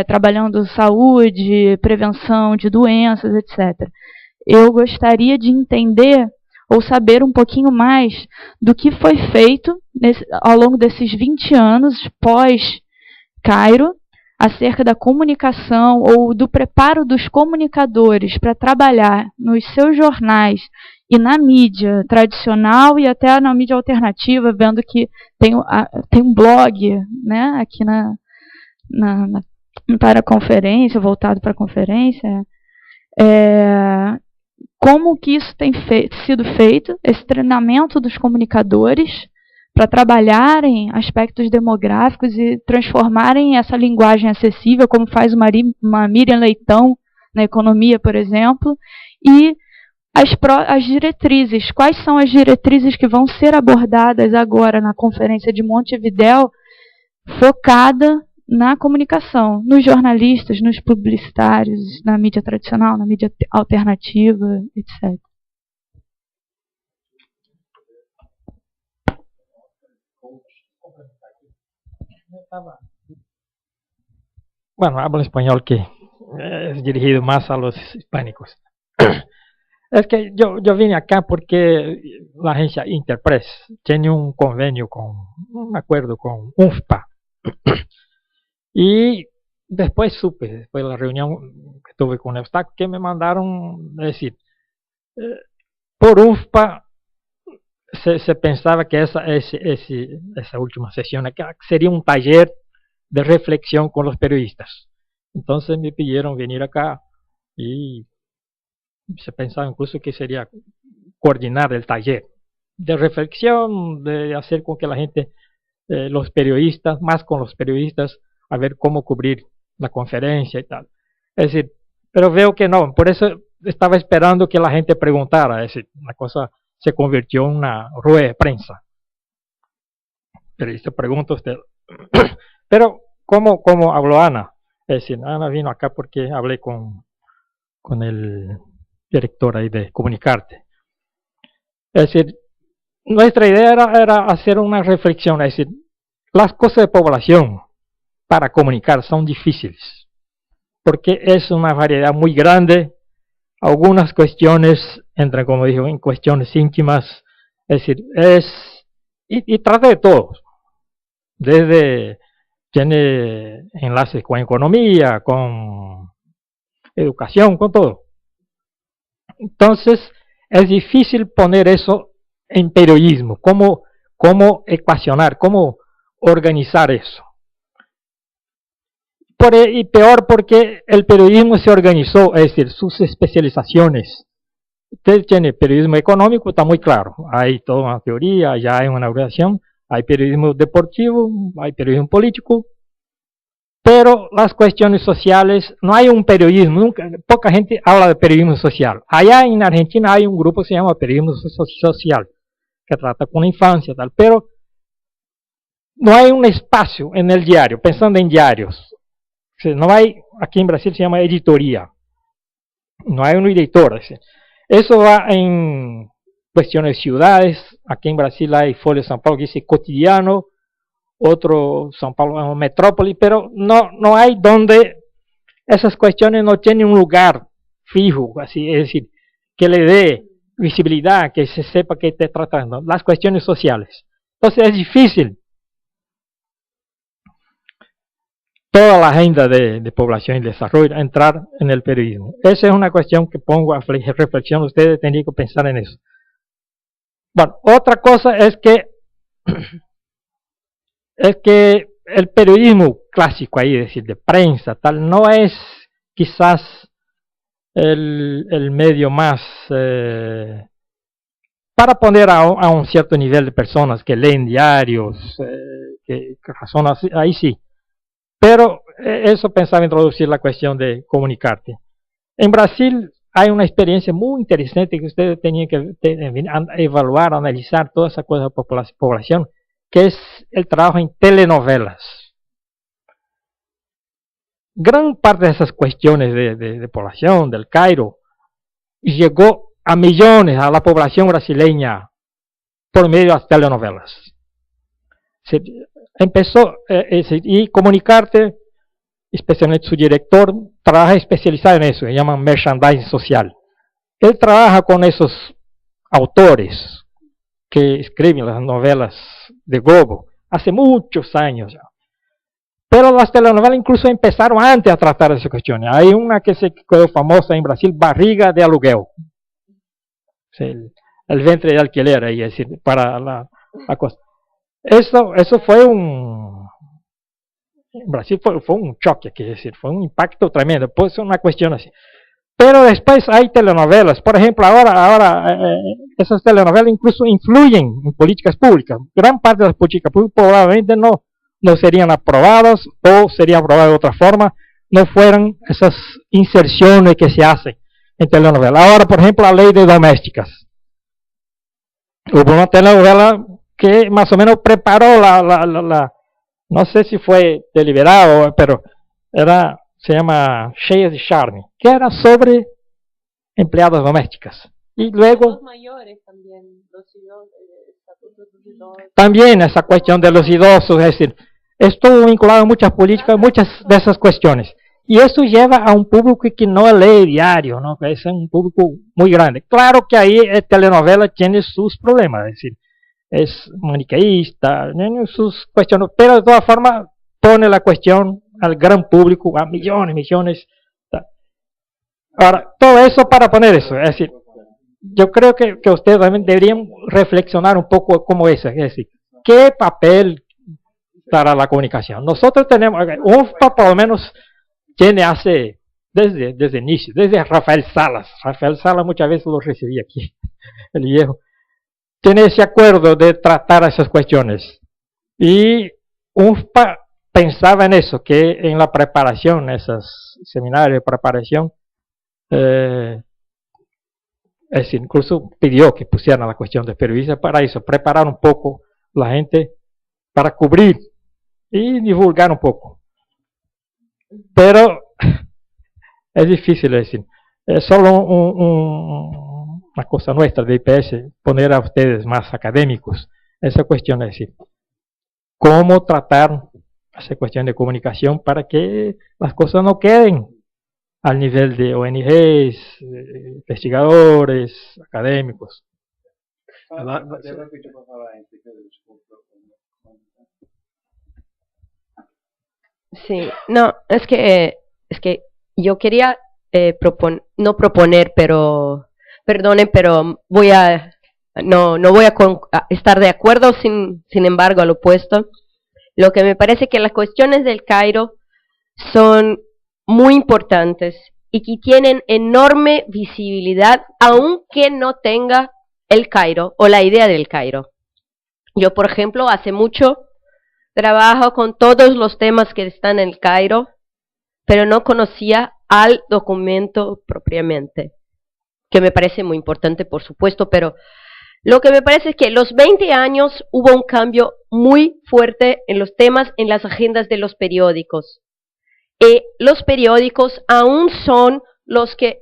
trabalhando saúde, prevenção de doenças, etc. Eu gostaria de entender ou saber um pouquinho mais do que foi feito ao longo desses 20 anos pós-Cairo, acerca da comunicação ou do preparo dos comunicadores para trabalhar nos seus jornais e na mídia tradicional e até na mídia alternativa, vendo que tem um blog, né, aqui para a conferência, voltado para a conferência. Como que isso tem sido feito, esse treinamento dos comunicadores para trabalharem aspectos demográficos e transformarem essa linguagem acessível, como faz uma Miriam Leitão na economia, por exemplo, e as diretrizes. Quais são as diretrizes que vão ser abordadas agora na conferência de Montevidéu, focada na comunicação, nos jornalistas, nos publicitários, na mídia tradicional, na mídia alternativa, etc. Bueno, hablo español que es dirigido más a los hispánicos. Es que yo vine acá porque la agencia Interpress tiene un convenio un acuerdo con UNFPA. Y después supe, después de la reunión que tuve con Eustac, que me mandaron decir, por UNFPA se pensaba que esa última sesión sería un taller de reflexión con los periodistas. Entonces me pidieron venir acá y se pensaba incluso que sería coordinar el taller de reflexión, de hacer con que la gente, los periodistas, más con los periodistas, a ver cómo cubrir la conferencia y tal. Es decir, pero veo que no, por eso estaba esperando que la gente preguntara, es decir, la cosa se convirtió en una rueda de prensa. Periodista pregunta usted. Pero, ¿cómo habló Ana? Es decir, Ana vino acá porque hablé con el director ahí de Comunicarte. Es decir, nuestra idea era hacer una reflexión, es decir, las cosas de población para comunicar son difíciles, porque es una variedad muy grande, algunas cuestiones entran, como digo, en cuestiones íntimas, es decir, y trata de todo, desde tiene enlaces con economía, con educación, con todo. Entonces, es difícil poner eso en periodismo, cómo ecuacionar, cómo organizar eso. Y peor porque el periodismo se organizó, es decir, sus especializaciones. Usted tiene periodismo económico, está muy claro, hay toda una teoría, ya hay una organización, hay periodismo deportivo, hay periodismo político, pero las cuestiones sociales, no hay un periodismo, poca gente habla de periodismo social. Allá en Argentina hay un grupo que se llama periodismo social, que trata con la infancia, tal, pero no hay un espacio en el diario, pensando en diarios. No hay, aquí en Brasil se llama editoría, no hay un editor. Eso va en cuestiones de ciudades, aquí en Brasil hay Folha de São Paulo que dice cotidiano, otro São Paulo es una metrópoli, pero no hay donde esas cuestiones no tienen un lugar fijo, así, es decir, que le dé visibilidad, que se sepa que esté tratando, las cuestiones sociales. Entonces es difícil toda la agenda de población y desarrollo entrar en el periodismo. Esa es una cuestión que pongo a reflexión, ustedes tendrían que pensar en eso. Bueno, otra cosa es que el periodismo clásico ahí, es decir, de prensa, tal, no es quizás el medio más para poner a un cierto nivel de personas que leen diarios, que razonan, ahí sí. Pero eso pensaba introducir la cuestión de comunicarte. En Brasil hay una experiencia muy interesante que ustedes tenían que evaluar, analizar toda esa cosa de población, que es el trabajo en telenovelas. Gran parte de esas cuestiones de población, del Cairo, llegó a millones a la población brasileña por medio de las telenovelas. Empezó, y Comunicarte, especialmente su director, trabaja especializado en eso, se llama merchandising social. Él trabaja con esos autores que escriben las novelas de Globo hace muchos años ya. Pero las telenovelas incluso empezaron antes a tratar de esas cuestiones. Hay una que se quedó famosa en Brasil, Barriga de Aluguel. El vientre de alquiler, ahí, es decir, para la cosa. Eso fue en Brasil fue un choque, es decir, fue un impacto tremendo, pues una cuestión así. Pero después hay telenovelas, por ejemplo, ahora esas telenovelas incluso influyen en políticas públicas. Gran parte de las políticas públicas probablemente no serían aprobadas o serían aprobadas de otra forma, no fueran esas inserciones que se hacen en telenovelas. Ahora, por ejemplo, la ley de domésticas. Hubo una telenovela que más o menos preparó no sé si fue deliberado, pero se llama Cheias de Charme, que era sobre empleadas domésticas. Y luego Los mayores también, los idosos, estatutos de los idosos. También esa cuestión de los idosos, es decir, estuvo vinculado a muchas políticas, muchas de esas cuestiones. Y eso lleva a un público que no lee diario, ¿no? Que es un público muy grande. Claro que ahí telenovela tiene sus problemas, es decir, es maniqueísta, tiene sus cuestiones, pero de todas formas pone la cuestión al gran público, a millones, millones. Ahora, todo eso para poner eso, es decir, yo creo que ustedes también deberían reflexionar un poco como eso, es decir, ¿qué papel dará la comunicación? Nosotros tenemos, UNFPA por lo menos tiene desde inicio, desde Rafael Salas muchas veces lo recibí aquí, el viejo, tiene ese acuerdo de tratar esas cuestiones, y UNFPA pensaba en eso, que en la preparación, esos seminarios de preparación, es decir, incluso pidió que pusieran la cuestión de periodistas para eso, preparar un poco la gente para cubrir y divulgar un poco. Pero es difícil decir, es solo una cosa nuestra de IPS, poner a ustedes más académicos esa cuestión, es decir, cómo tratar esa cuestión de comunicación para que las cosas no queden al nivel de ONGs, investigadores, académicos. Sí, no, es que yo quería no proponer, pero perdonen, pero no voy a estar de acuerdo, sin embargo, al opuesto. Lo que me parece que las cuestiones del Cairo son muy importantes y que tienen enorme visibilidad, aunque no tenga el Cairo o la idea del Cairo. Yo, por ejemplo, hace mucho trabajo con todos los temas que están en el Cairo, pero no conocía al documento propiamente, que me parece muy importante, por supuesto, pero lo que me parece es que en los 20 años hubo un cambio muy fuerte en los temas, en las agendas de los periódicos. Los periódicos aún son los que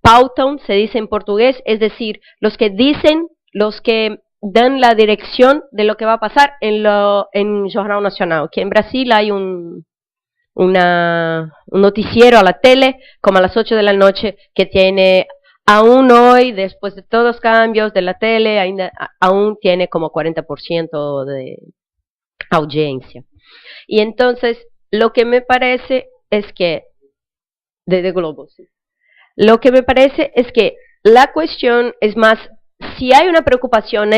pautan, se dice en portugués, es decir, los que dicen, los que dan la dirección de lo que va a pasar en Jornal Nacional, que en Brasil hay un noticiero a la tele, como a las 8 de la noche, que tiene, aún hoy, después de todos los cambios de la tele, aún tiene como 40% de audiencia. Y entonces, lo que me parece es que, de Globo, sí. Lo que me parece es que la cuestión es más, si hay una preocupación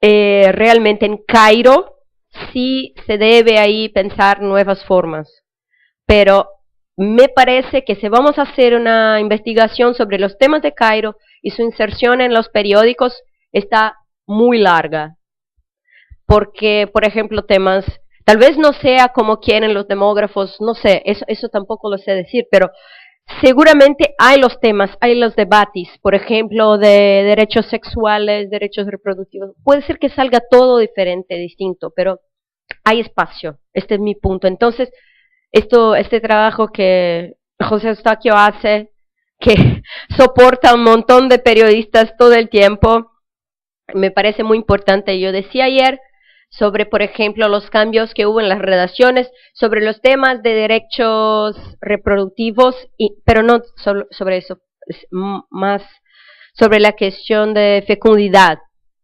realmente en Cairo, sí se debe ahí pensar nuevas formas. Pero me parece que si vamos a hacer una investigación sobre los temas de Cairo y su inserción en los periódicos, está muy larga. Porque, por ejemplo, temas, tal vez no sea como quieren los demógrafos, no sé, eso tampoco lo sé decir, pero seguramente hay los temas, hay los debates, por ejemplo, de derechos sexuales, derechos reproductivos. Puede ser que salga todo diferente, distinto, pero hay espacio. Este es mi punto. Entonces, este trabajo que José Eustaquio hace, que soporta un montón de periodistas todo el tiempo, me parece muy importante. Yo decía ayer sobre, por ejemplo, los cambios que hubo en las redacciones, sobre los temas de derechos reproductivos, pero no solo sobre eso, más sobre la cuestión de fecundidad.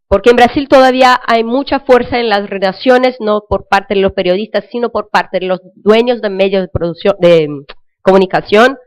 Porque en Brasil todavía hay mucha fuerza en las redacciones, no por parte de los periodistas, sino por parte de los dueños de medios de comunicación,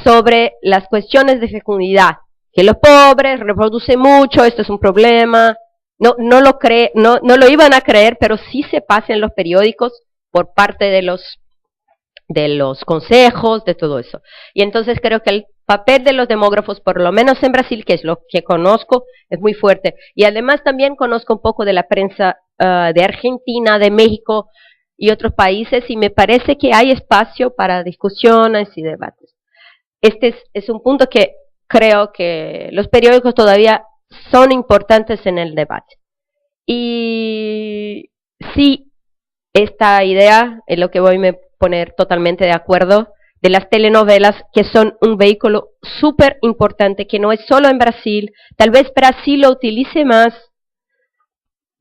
sobre las cuestiones de fecundidad. Que los pobres reproducen mucho, esto es un problema. No lo iban a creer, pero sí se pasa en los periódicos por parte de los consejos, de todo eso. Y entonces creo que el papel de los demógrafos, por lo menos en Brasil, que es lo que conozco, es muy fuerte. Y además también conozco un poco de la prensa de Argentina, de México y otros países, y me parece que hay espacio para discusiones y debates. Este es un punto que creo que los periódicos todavía son importantes en el debate. Y sí, esta idea es lo que voy a poner totalmente de acuerdo, de las telenovelas, que son un vehículo súper importante, que no es solo en Brasil. Tal vez Brasil lo utilice más,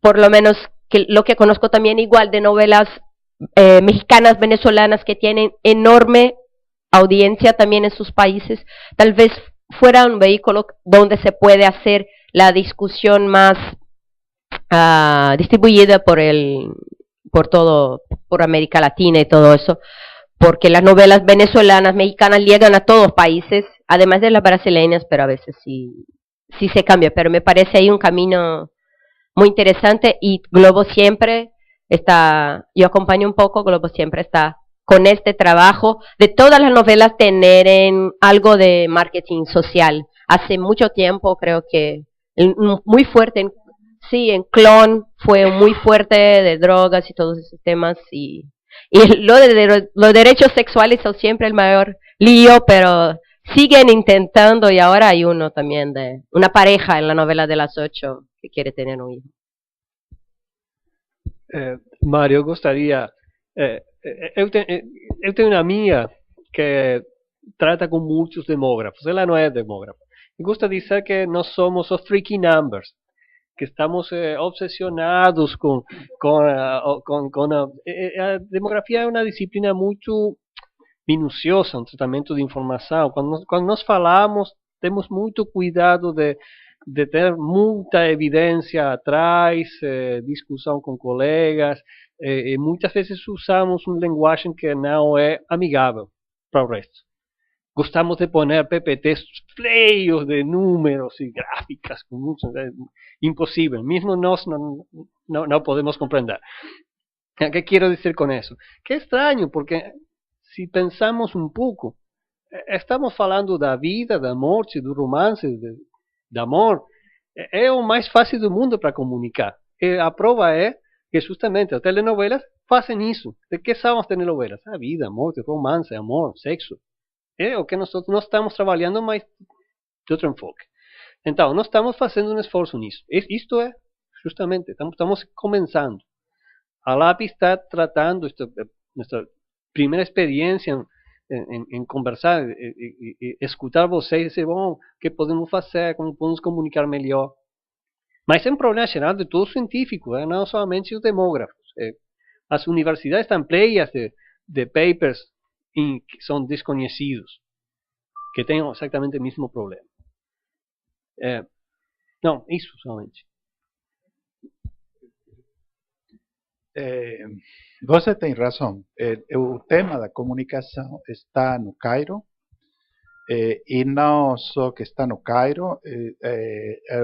por lo menos que lo que conozco también igual de novelas mexicanas, venezolanas, que tienen enorme audiencia también en sus países. Tal vez fuera un vehículo donde se puede hacer la discusión más distribuida por América Latina y todo eso, porque las novelas venezolanas, mexicanas llegan a todos los países, además de las brasileñas, pero a veces sí se cambia, pero me parece ahí un camino muy interesante. Y Globo siempre está, yo acompaño un poco, Globo siempre está con este trabajo de todas las novelas tener algo de marketing social. Hace mucho tiempo creo que muy fuerte, en Clon fue muy fuerte de drogas y todos esos temas, y los derechos sexuales son siempre el mayor lío, pero siguen intentando, y ahora hay uno también de una pareja en la novela de las 8 que quiere tener un hijo. Mário, gostaria, eu tenho uma amiga que trata com muitos demógrafos, ela não é demógrafa, e gosta de dizer que nós somos os freaky numbers, que estamos obsesionados com a demografia. É uma disciplina muito minuciosa, um tratamento de informação. Quando nós falamos, temos muito cuidado de ter muita evidência atrás, discussão com colegas, e muitas vezes usamos uma linguagem que não é amigável para o resto. Gostamos de poner PPTs feios de números e gráficas, impossível, mesmo nós não podemos compreender. O que quero dizer com isso? Que é estranho, porque se pensamos um pouco, estamos falando da vida, da morte, do romance, do amor. É o mais fácil do mundo para comunicar. E a prova é que justamente as telenovelas fazem isso. De que são as telenovelas? A vida, morte, romance, amor, sexo. É o que nós estamos trabalhando, mas de outro enfoque. Então, nós estamos fazendo um esforço nisso. Isto é, justamente, estamos começando. A LAP está tratando nossa primeira experiência em conversar e escutar vocês e dizer, bom, o que podemos fazer, como podemos comunicar melhor. Mas é um problema geral de todo científico, não somente os demógrafos. As universidades estão pleias de papers que são desconhecidos, que têm exatamente o mesmo problema. Não, isso somente. Você tem razão. O tema da comunicação está no Cairo, e não só que está no Cairo.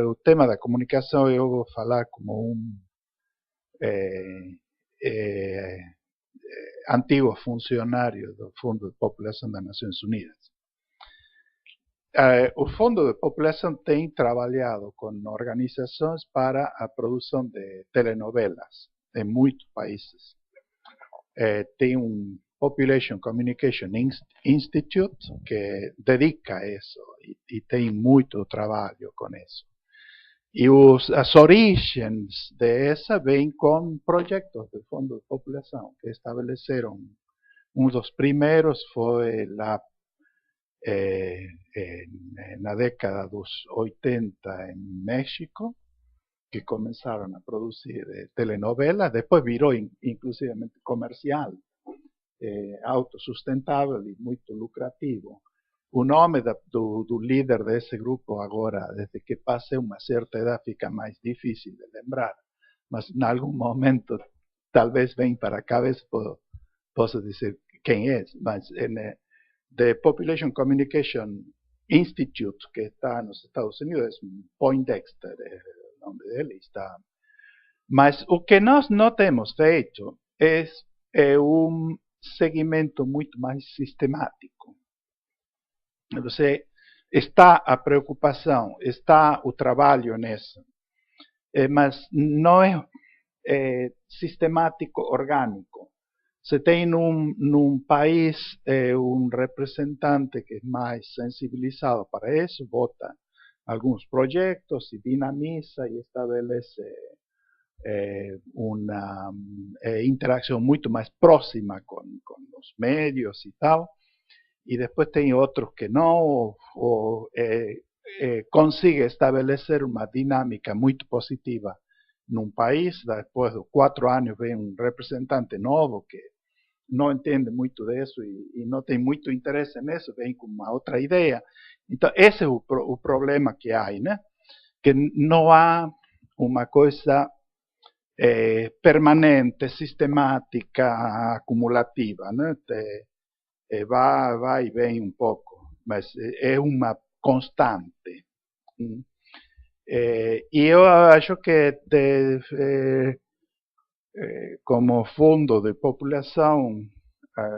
O tema da comunicação eu vou falar como antigo funcionário do Fundo de População das Nações Unidas. O Fundo de População tem trabalhado com organizações para a produção de telenovelas em muitos países. Tem Population Communication Institute que dedica a isso e tem muito trabalho com isso. E as origens dessa vêm com projetos do Fundo de População que estabeleceram. Um dos primeiros foi lá na década dos 80 em México, que começaram a produzir telenovelas, depois virou inclusivamente comercial, autossustentável e muito lucrativo. O nome do líder desse grupo agora, desde que passe uma certa idade, fica mais difícil de lembrar, mas em algum momento talvez venha para a cabeça, posso dizer quem é, mas The Population Communication Institute, que está nos Estados Unidos, é Poindexter, o nome dele está. Mas o que nós não temos feito é seguimento muito mais sistemático. Você está a preocupação, está o trabalho nisso, mas não é sistemático, orgânico. Você tem num país representante que é mais sensibilizado para isso, vota alguns projetos e dinamiza e estabelece uma interação muito mais próxima com os médios e tal. E depois tem outros que não, ou consigue estabelecer uma dinâmica muito positiva num país. Depois de 4 anos vem um representante novo que não entende muito disso e não tem muito interesse nisso, vem com uma outra ideia. Então, esse é o problema que há, né? Que não há uma coisa permanente, sistemática, acumulativa, né? Vai e vem um pouco, mas é uma constante. E eu acho que como fundo de população,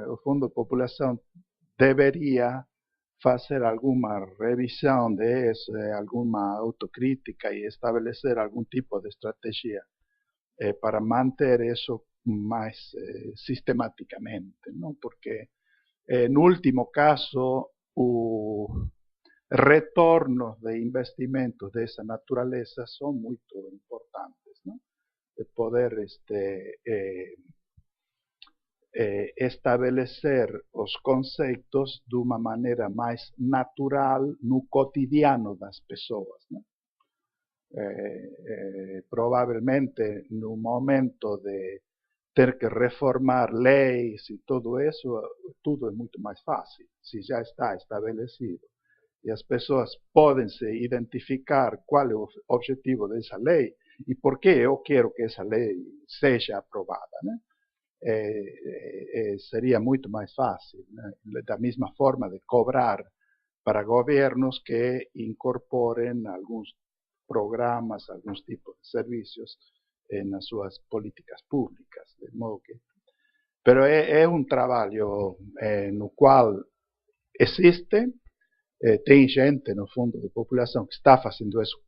o Fundo de População deveria fazer alguma revisão disso, alguma autocrítica e estabelecer algum tipo de estratégia para manter isso mais sistematicamente, não? Porque no último caso, os retornos de investimentos dessa natureza são muito importantes, não? De poder estabelecer os conceitos de uma maneira mais natural no cotidiano das pessoas, né? Provavelmente no momento de ter que reformar leis e tudo isso, tudo é muito mais fácil, se já está estabelecido. E as pessoas podem se identificar qual é o objetivo dessa lei e por que eu quero que essa lei seja aprovada, né? Seria muito mais fácil, né? Da mesma forma de cobrar para governos que incorporem alguns programas, alguns tipos de serviços nas suas políticas públicas, de modo que... Pero é um trabalho no qual existe, tem gente no Fundo de População que está fazendo isso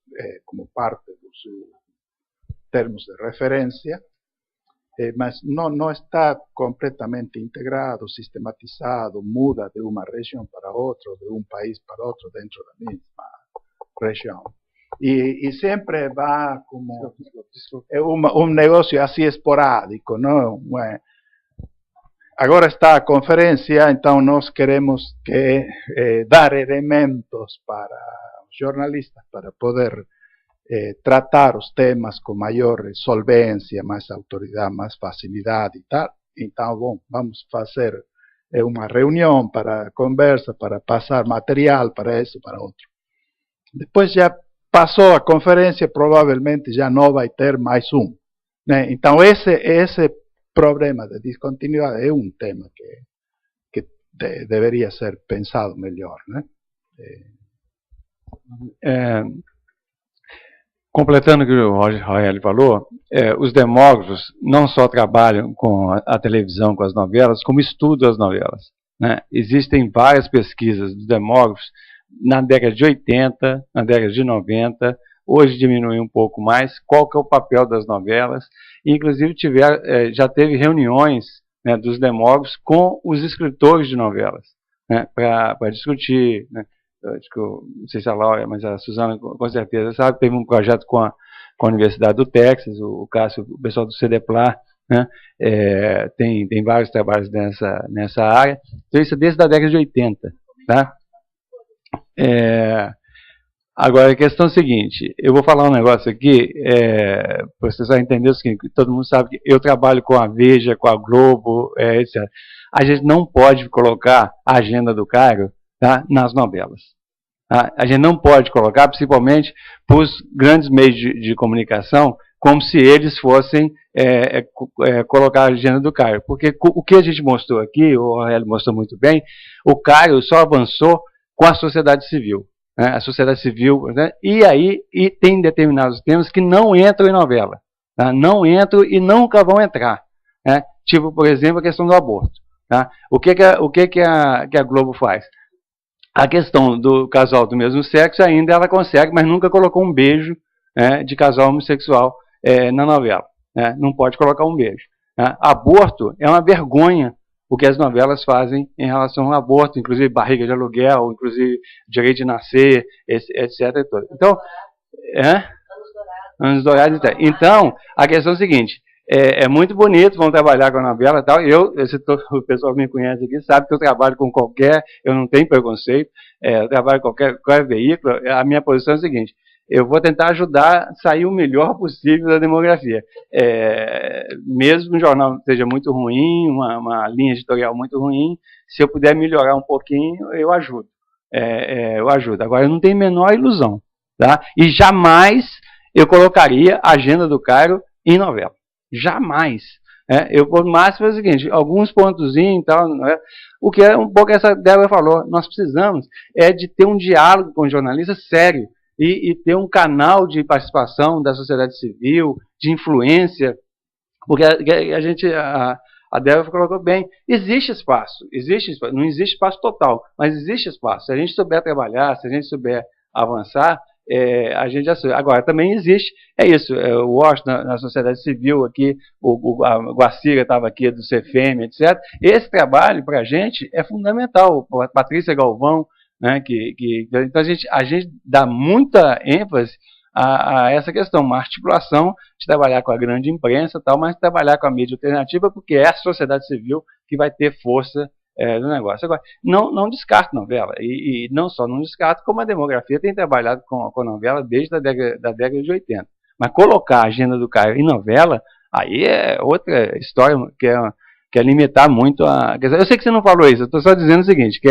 como parte dos termos de referência, mas não está completamente integrado, sistematizado, muda de uma região para outra, de um país para outro dentro da mesma região. E sempre vai como um negócio assim esporádico, não? Agora está a conferência, então nós queremos dar elementos para os jornalistas para poder tratar os temas com maior solvência, mais autoridade, mais facilidade e tal. Então, bom, vamos fazer uma reunião para conversa, para passar material para isso, para outro. Depois já passou a conferência, provavelmente já não vai ter mais um, né? Então, esse problema de descontinuidade é um tema que deveria ser pensado melhor, né? Completando o que o Roel falou, os demógrafos não só trabalham com a televisão, com as novelas, como estudam as novelas, né? Existem várias pesquisas dos demógrafos na década de 80, na década de 90, hoje diminuiu um pouco mais, qual que é o papel das novelas, inclusive já teve reuniões, né, dos demógrafos com os escritores de novelas, né, para discutir, né? Acho que não sei se a Laura, mas a Suzana com certeza sabe, teve um projeto com a Universidade do Texas, o Cássio, o pessoal do CDPLAR, né, tem vários trabalhos nessa área, então isso é desde a década de 80, tá? Agora a questão é a seguinte, eu vou falar um negócio aqui, para vocês entenderem o seguinte, todo mundo sabe que eu trabalho com a Veja, com a Globo, etc. A gente não pode colocar a agenda do Cairo, tá, nas novelas. Tá? A gente não pode colocar, principalmente para os grandes meios de comunicação, como se eles fossem colocar a agenda do Cairo. Porque o que a gente mostrou aqui, o Aurélio mostrou muito bem, o Cairo só avançou com a sociedade civil. Né? A sociedade civil, né? E tem determinados temas que não entram em novela. Tá? Não entram e nunca vão entrar. Né? Tipo, por exemplo, a questão do aborto. Tá? O que a Globo faz? A questão do casal do mesmo sexo ainda ela consegue, mas nunca colocou um beijo, né, de casal homossexual na novela. Né? Não pode colocar um beijo. Né? Aborto é uma vergonha o que as novelas fazem em relação ao aborto, inclusive barriga de aluguel, inclusive direito de nascer, etc. Então, Anos Dourados. Então, a questão é a seguinte, é muito bonito, vão trabalhar com a novela e tal. O pessoal que me conhece aqui sabe que eu trabalho com eu não tenho preconceito, eu trabalho com qualquer veículo. A minha posição é a seguinte, eu vou tentar ajudar a sair o melhor possível da demografia. Mesmo que um jornal seja muito ruim, uma linha editorial muito ruim, se eu puder melhorar um pouquinho, eu ajudo. Eu ajudo. Agora, eu não tenho a menor ilusão. Tá? E jamais eu colocaria a agenda do Cairo em novela. Jamais. Eu, por máximo, é o seguinte, alguns pontozinhos e tal, o que é um pouco essa Débora falou, nós precisamos de ter um diálogo com o jornalista sério e ter um canal de participação da sociedade civil, de influência, porque a Débora colocou bem, existe espaço, não existe espaço total, mas existe espaço. Se a gente souber trabalhar, se a gente souber avançar, a gente já sabe. Agora, também existe, o Washington na sociedade civil aqui, a Guacira estava aqui do CFM, etc. Esse trabalho para a gente é fundamental. A Patrícia Galvão, né, então a gente dá muita ênfase a essa questão, uma articulação de trabalhar com a grande imprensa, tal, mas trabalhar com a mídia alternativa, porque é a sociedade civil que vai ter força do negócio. Agora, não descarto novela, e não só não descarto, como a demografia tem trabalhado com novela desde a década de 80. Mas colocar a agenda do Cairo em novela, aí é outra história, que é limitar muito a... Eu sei que você não falou isso, eu estou só dizendo o seguinte, que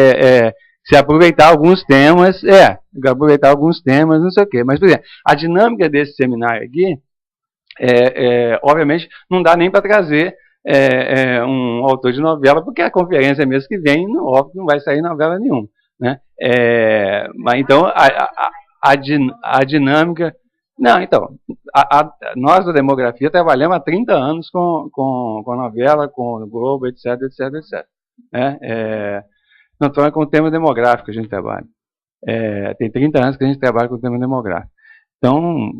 se aproveitar alguns temas, não sei o quê. Mas, por exemplo, a dinâmica desse seminário aqui, obviamente, não dá nem para trazer um autor de novela, porque a conferência mesmo que vem, óbvio, não vai sair novela nenhuma. Né? Mas, então, a dinâmica... Não, então, nós da demografia trabalhamos há 30 anos com novela, com Globo, etc, etc, etc. Então é com o tema demográfico que a gente trabalha. Tem 30 anos que a gente trabalha com o tema demográfico. Então,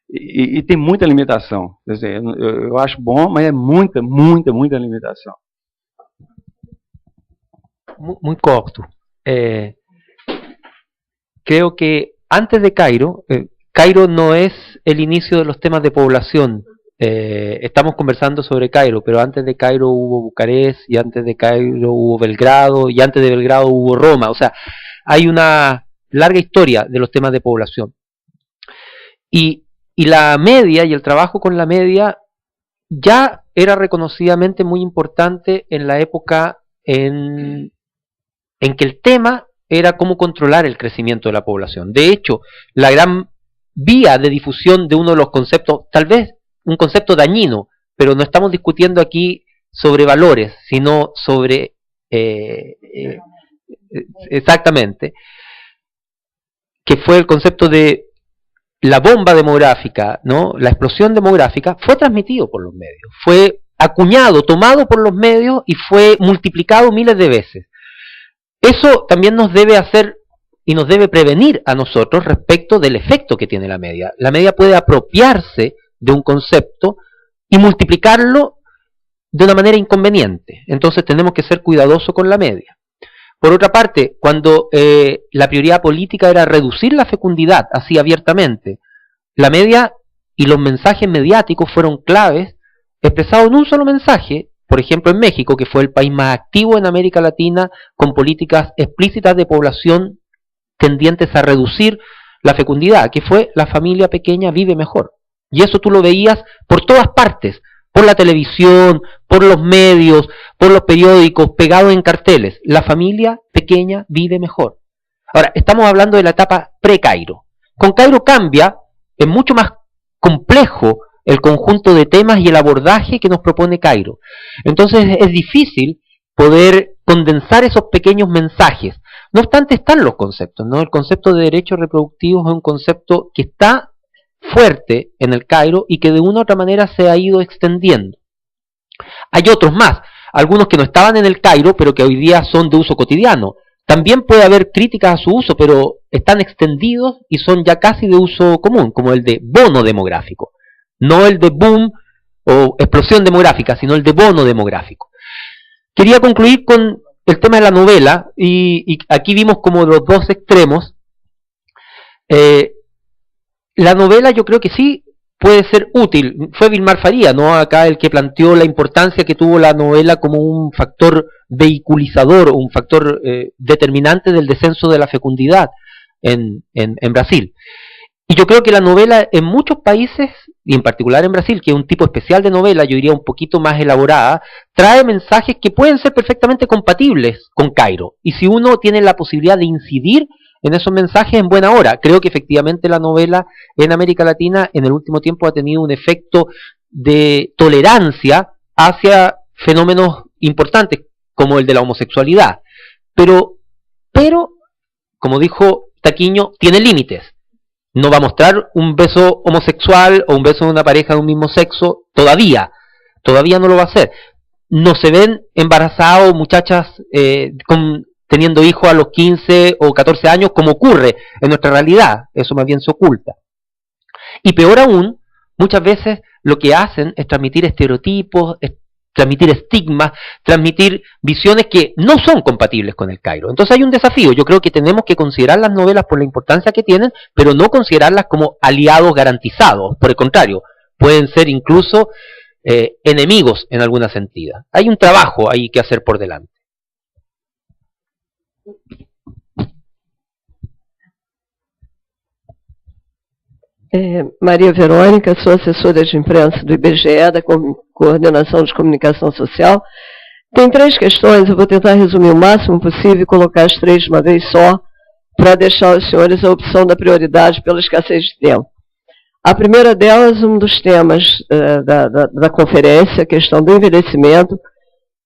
e tem muita limitação. Quer dizer, eu acho bom, mas é muita, muita, muita limitação. Muy corto. Creo que antes de Cairo, Cairo no es el inicio de los temas de población. Estamos conversando sobre Cairo, pero antes de Cairo hubo Bucarest, y antes de Cairo hubo Belgrado, y antes de Belgrado hubo Roma. O sea, hay una larga historia de los temas de población. y la media y el trabajo con la media ya era reconocidamente muy importante en la época en que el tema era cómo controlar el crecimiento de la población. De hecho, la gran vía de difusión de uno de los conceptos, tal vez un concepto dañino, pero no estamos discutiendo aquí sobre valores, sino sobre exactamente, que fue el concepto de la bomba demográfica, ¿no? La explosión demográfica, fue transmitido por los medios, fue acuñado, tomado por los medios y fue multiplicado miles de veces. Eso también nos debe hacer y nos debe prevenir a nosotros respecto del efecto que tiene la media. La media puede apropiarse de un concepto y multiplicarlo de una manera inconveniente. Entonces tenemos que ser cuidadosos con la media. Por otra parte, cuando la prioridad política era reducir la fecundidad así abiertamente, la media y los mensajes mediáticos fueron claves, expresados en un solo mensaje. Por ejemplo, en México, que fue el país más activo en América Latina, con políticas explícitas de población tendientes a reducir la fecundidad, que fue la familia pequeña vive mejor. Y eso tú lo veías por todas partes, por la televisión, por los medios, por los periódicos, pegados en carteles. La familia pequeña vive mejor. Ahora, estamos hablando de la etapa pre-Cairo. Con Cairo cambia, es mucho más complejo el conjunto de temas y el abordaje que nos propone Cairo. Entonces es difícil poder condensar esos pequeños mensajes. No obstante, están los conceptos, ¿no? El concepto de derechos reproductivos es un concepto que está fuerte en el Cairo y que de una u otra manera se ha ido extendiendo. Hay otros más, algunos que no estaban en el Cairo, pero que hoy día son de uso cotidiano. También puede haber críticas a su uso, pero están extendidos y son ya casi de uso común, como el de bono demográfico. No el de boom o explosión demográfica, sino el de bono demográfico. Quería concluir con el tema de la novela, y aquí vimos como los dos extremos. La novela yo creo que sí puede ser útil. Fue Vilmar Faría, ¿no? Acá el que planteó la importancia que tuvo la novela como un factor vehiculizador, un factor determinante del descenso de la fecundidad en Brasil. Y yo creo que la novela en muchos países, y en particular en Brasil, que es un tipo especial de novela, yo diría un poquito más elaborada, trae mensajes que pueden ser perfectamente compatibles con Cairo. Y si uno tiene la posibilidad de incidir en esos mensajes, en buena hora. Creo que efectivamente la novela en América Latina en el último tiempo ha tenido un efecto de tolerancia hacia fenómenos importantes como el de la homosexualidad. Pero como dijo Taquiño, tiene límites. No va a mostrar un beso homosexual o un beso de una pareja de un mismo sexo todavía no lo va a hacer. No se ven embarazados muchachas teniendo hijos a los 15 o 14 años como ocurre en nuestra realidad. Eso más bien se oculta. Y peor aún, muchas veces lo que hacen es transmitir estereotipos, transmitir estigmas, transmitir visiones que no son compatibles con el Cairo. Entonces hay un desafío. Yo creo que tenemos que considerar las novelas por la importancia que tienen, pero no considerarlas como aliados garantizados. Por el contrario, pueden ser incluso enemigos en alguna sentido. Hay un trabajo ahí que hacer por delante. Maria Verônica, sou assessora de imprensa do IBGE, da Coordenação de Comunicação Social. Tem três questões, eu vou tentar resumir o máximo possível e colocar as três de uma vez só, para deixar aos senhores a opção da prioridade pela escassez de tempo. A primeira delas, um dos temas da conferência, a questão do envelhecimento,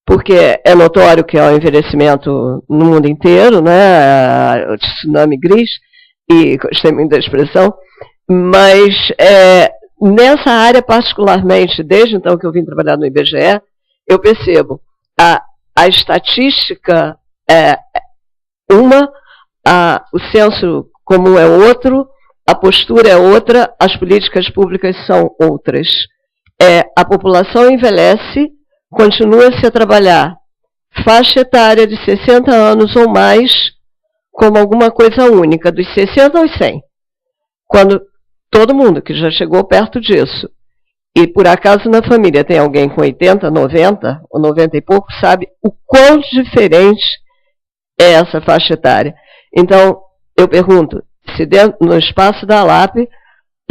porque é notório que há um envelhecimento no mundo inteiro, né, o tsunami gris, e gostei muito da expressão, mas nessa área particularmente, desde então que eu vim trabalhar no IBGE, eu percebo a estatística é uma, o senso comum é outro, a postura é outra, as políticas públicas são outras. A população envelhece, continua-se a trabalhar faixa etária de 60 anos ou mais como alguma coisa única, dos 60 aos 100. Quando todo mundo que já chegou perto disso, e por acaso na família tem alguém com 80, 90 ou 90 e pouco, sabe o quão diferente é essa faixa etária. Então, eu pergunto, se dentro, no espaço da ALAP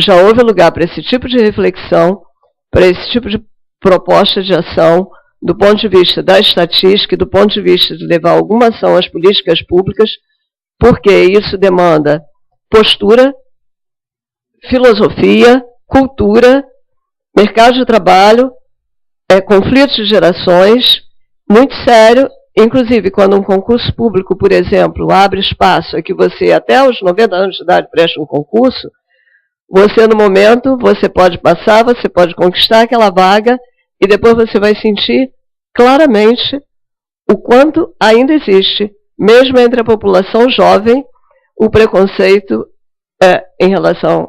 já houve lugar para esse tipo de reflexão, para esse tipo de proposta de ação, do ponto de vista da estatística e do ponto de vista de levar alguma ação às políticas públicas, porque isso demanda postura, filosofia, cultura, mercado de trabalho, conflitos de gerações, muito sério. Inclusive, quando um concurso público, por exemplo, abre espaço a que você, até aos 90 anos de idade, preste um concurso, você, no momento, você pode passar, você pode conquistar aquela vaga, e depois você vai sentir claramente o quanto ainda existe, mesmo entre a população jovem, o preconceito em relação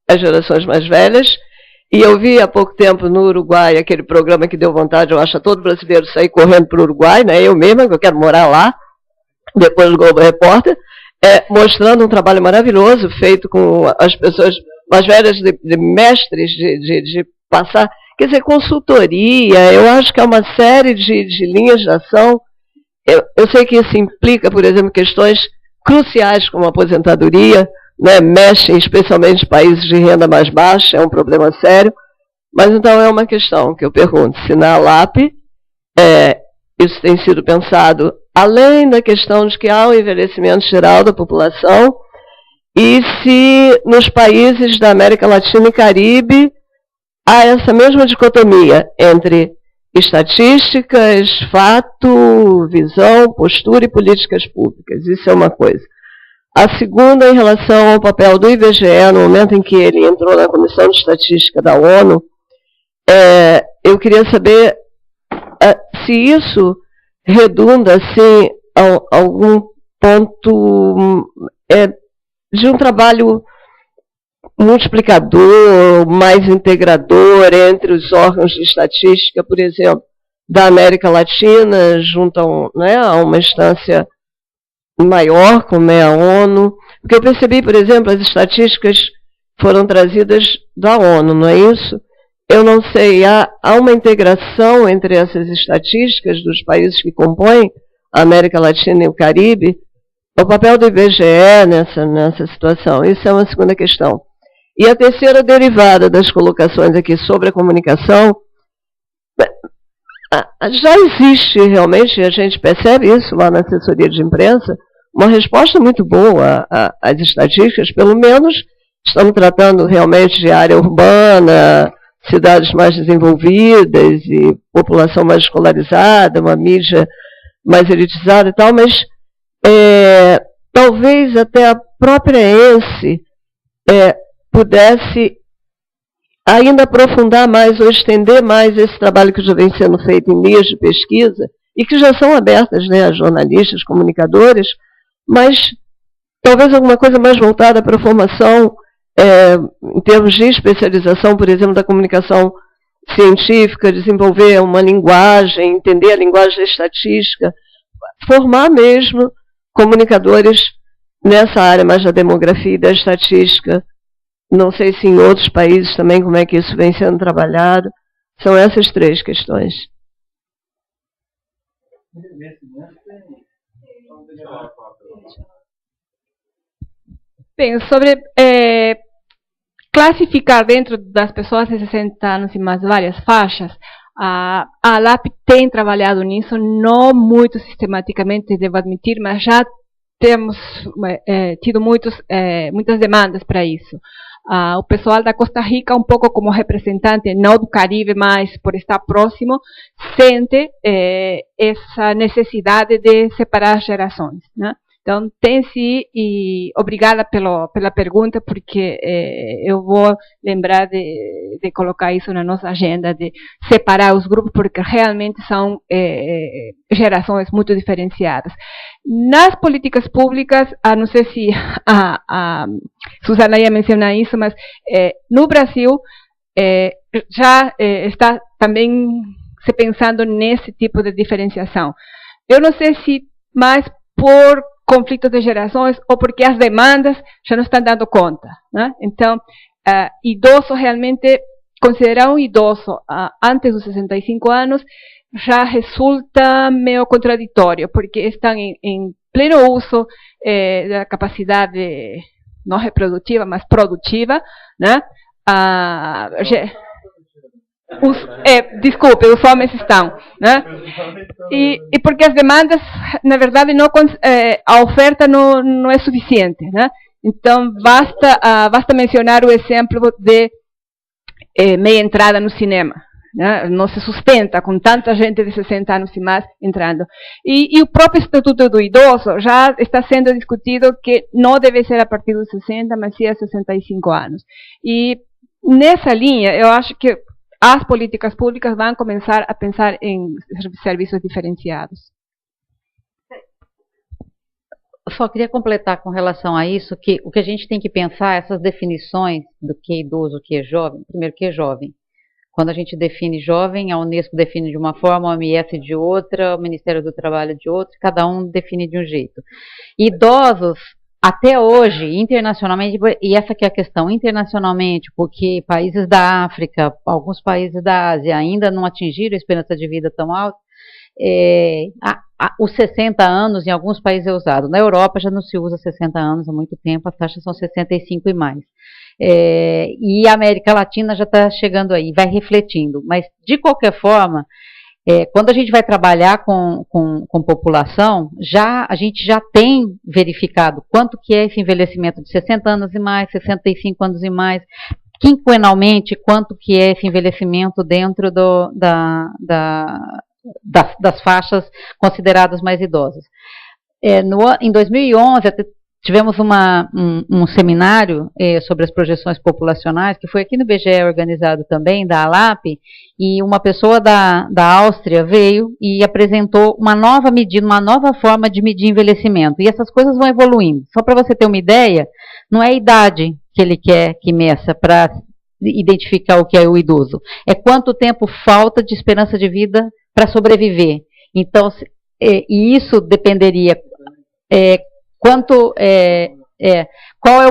às gerações mais velhas. E eu vi há pouco tempo no Uruguai aquele programa que deu vontade, eu acho, a todo brasileiro sair correndo para o Uruguai, né? Eu mesma, que eu quero morar lá, depois do Globo Repórter, mostrando um trabalho maravilhoso feito com as pessoas mais velhas, de mestres, de passar, quer dizer, consultoria. Eu acho que é uma série de linhas de ação. Eu sei que isso implica, por exemplo, questões cruciais como a aposentadoria, né, mexem especialmente em países de renda mais baixa, é um problema sério, mas então é uma questão que eu pergunto, se na ALAP isso tem sido pensado além da questão de que há um envelhecimento geral da população, e se nos países da América Latina e Caribe há essa mesma dicotomia entre estatísticas, fato, visão, postura e políticas públicas. Isso é uma coisa. A segunda, em relação ao papel do IBGE, no momento em que ele entrou na Comissão de Estatística da ONU, eu queria saber se isso redunda, assim, a algum ponto de um trabalho multiplicador, mais integrador entre os órgãos de estatística, por exemplo, da América Latina, junto a uma instância maior, como é a ONU. Porque eu percebi, por exemplo, as estatísticas foram trazidas da ONU, não é isso? Eu não sei, há uma integração entre essas estatísticas dos países que compõem a América Latina e o Caribe? O papel do IBGE nessa situação? Isso é uma segunda questão. E a terceira, derivada das colocações aqui sobre a comunicação, já existe realmente, a gente percebe isso lá na assessoria de imprensa, uma resposta muito boa às estatísticas. Pelo menos estamos tratando realmente de área urbana, cidades mais desenvolvidas e população mais escolarizada, uma mídia mais elitizada e tal, mas talvez até a própria ENSE pudesse ainda aprofundar mais ou estender mais esse trabalho que já vem sendo feito em linhas de pesquisa e que já são abertas, né, a jornalistas, comunicadores, mas talvez alguma coisa mais voltada para a formação em termos de especialização, por exemplo, da comunicação científica, desenvolver uma linguagem, entender a linguagem da estatística, formar mesmo comunicadores nessa área mais da demografia e da estatística. Não sei se em outros países também como é que isso vem sendo trabalhado. São essas três questões. Bem, sobre classificar dentro das pessoas de 60 anos e mais várias faixas, a ALAP tem trabalhado nisso, não muito sistematicamente, devo admitir, mas já temos tido muitas demandas para isso. O pessoal da Costa Rica, um pouco como representante, não do Caribe, mas por estar próximo, sente essa necessidade de separar as gerações, né? Então, tem-se, e obrigada pela pergunta, porque eu vou lembrar de colocar isso na nossa agenda, de separar os grupos, porque realmente são gerações muito diferenciadas. Nas políticas públicas, não sei se a Susana ia mencionar isso, mas no Brasil já está também se pensando nesse tipo de diferenciação. Eu não sei se mais por conflitos de gerações ou porque as demandas já não estão dando conta, né? Então, idoso realmente, considerar um idoso antes dos 65 anos já resulta meio contraditório, porque estão em pleno uso da capacidade não reprodutiva, mas produtiva, né? Desculpe, os homens estão, né? E porque as demandas, na verdade, a oferta não é suficiente, né? Então, basta mencionar o exemplo de meia entrada no cinema, né? Não se sustenta com tanta gente de 60 anos e mais entrando. E o próprio Estatuto do Idoso já está sendo discutido que não deve ser a partir dos 60, mas sim a 65 anos. E nessa linha, eu acho que as políticas públicas vão começar a pensar em serviços diferenciados. Só queria completar com relação a isso, que o que a gente tem que pensar, essas definições do que é idoso, o que é jovem, primeiro, o que é jovem. Quando a gente define jovem, a Unesco define de uma forma, a OMS de outra, o Ministério do Trabalho de outra, cada um define de um jeito. Idosos, até hoje, internacionalmente, e essa que é a questão, internacionalmente, porque países da África, alguns países da Ásia ainda não atingiram a esperança de vida tão alta, os 60 anos em alguns países é usado. Na Europa já não se usa 60 anos há muito tempo, as taxas são 65 e mais. E a América Latina já está chegando aí, vai refletindo. Mas, de qualquer forma, quando a gente vai trabalhar com população, a gente já tem verificado quanto que é esse envelhecimento de 60 anos e mais, 65 anos e mais, quinquenalmente, quanto que é esse envelhecimento dentro das faixas consideradas mais idosas. Em 2011, tivemos um seminário sobre as projeções populacionais, que foi aqui no IBGE organizado também, da ALAP, e uma pessoa da Áustria veio e apresentou uma nova medida, uma nova forma de medir envelhecimento. E essas coisas vão evoluindo. Só para você ter uma ideia, não é a idade que ele quer que meça para identificar o que é o idoso. É quanto tempo falta de esperança de vida para sobreviver. Então, e isso dependeria qual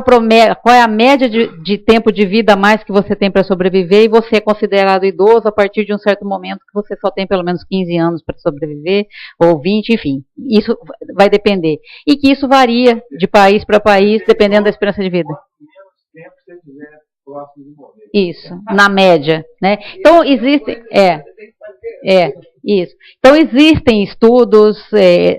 é a média de tempo de vida a mais que você tem para sobreviver, e você é considerado idoso a partir de um certo momento que você só tem pelo menos 15 anos para sobreviver, ou 20, enfim, isso vai depender. E que isso varia de país para país, dependendo da esperança de vida. Isso, na média, né? Então, existem... Isso. Então, existem estudos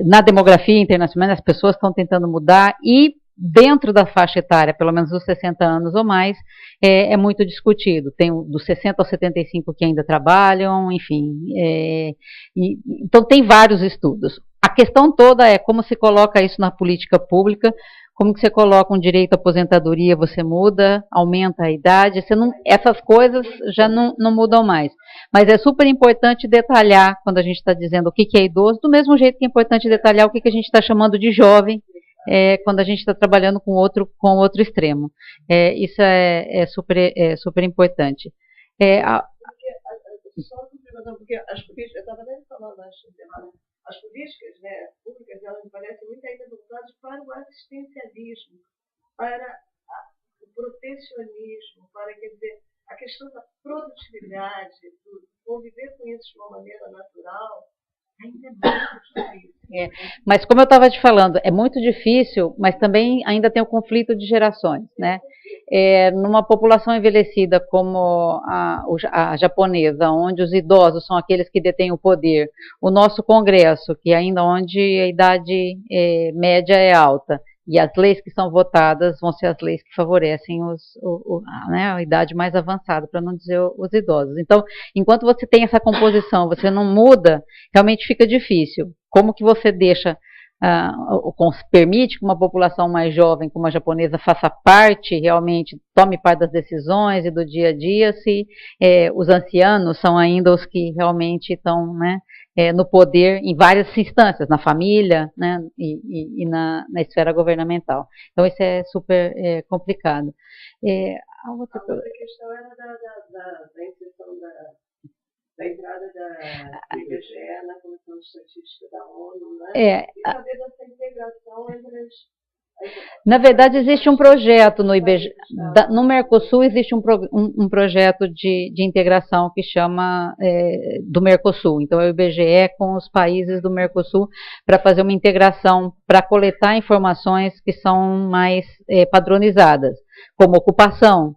na demografia internacional, as pessoas estão tentando mudar, e dentro da faixa etária, pelo menos dos 60 anos ou mais, é muito discutido. Tem dos 60 aos 75 que ainda trabalham, enfim. Então, tem vários estudos. A questão toda é como se coloca isso na política pública, como que você coloca um direito à aposentadoria, você muda, aumenta a idade, essas coisas já não mudam mais. Mas é super importante detalhar, quando a gente está dizendo o que é idoso, do mesmo jeito que é importante detalhar o que a gente está chamando de jovem, quando a gente está trabalhando com outro extremo. Isso é super importante. Porque as políticas, eu estava nem falando as políticas, né, públicas, elas me parecem muito ainda voltadas para o assistencialismo, para o protecionismo, para, quer dizer, a questão da produtividade, do conviver com isso de uma maneira natural, ainda é muito difícil. Mas como eu estava te falando, é muito difícil, mas também ainda tem o conflito de gerações, né? Numa população envelhecida como a japonesa, onde os idosos são aqueles que detêm o poder, o nosso Congresso, que ainda onde a idade média é alta, e as leis que são votadas vão ser as leis que favorecem a idade mais avançada, para não dizer os idosos. Então, enquanto você tem essa composição, você não muda, realmente fica difícil. Como que você deixa, permite que uma população mais jovem, como a japonesa, faça parte, realmente tome parte das decisões e do dia a dia, se os ancianos são ainda os que realmente estão, né, no poder em várias instâncias, na família, né, e na esfera governamental. Então, isso é super complicado. A outra questão era da inserção da entrada do IBGE na Comissão de Estatística da ONU, né? E saber dessa integração entre Na verdade, existe um projeto no IBGE, no Mercosul existe um projeto de integração que chama do Mercosul. Então, é o IBGE com os países do Mercosul para fazer uma integração, para coletar informações que são mais padronizadas, como ocupação,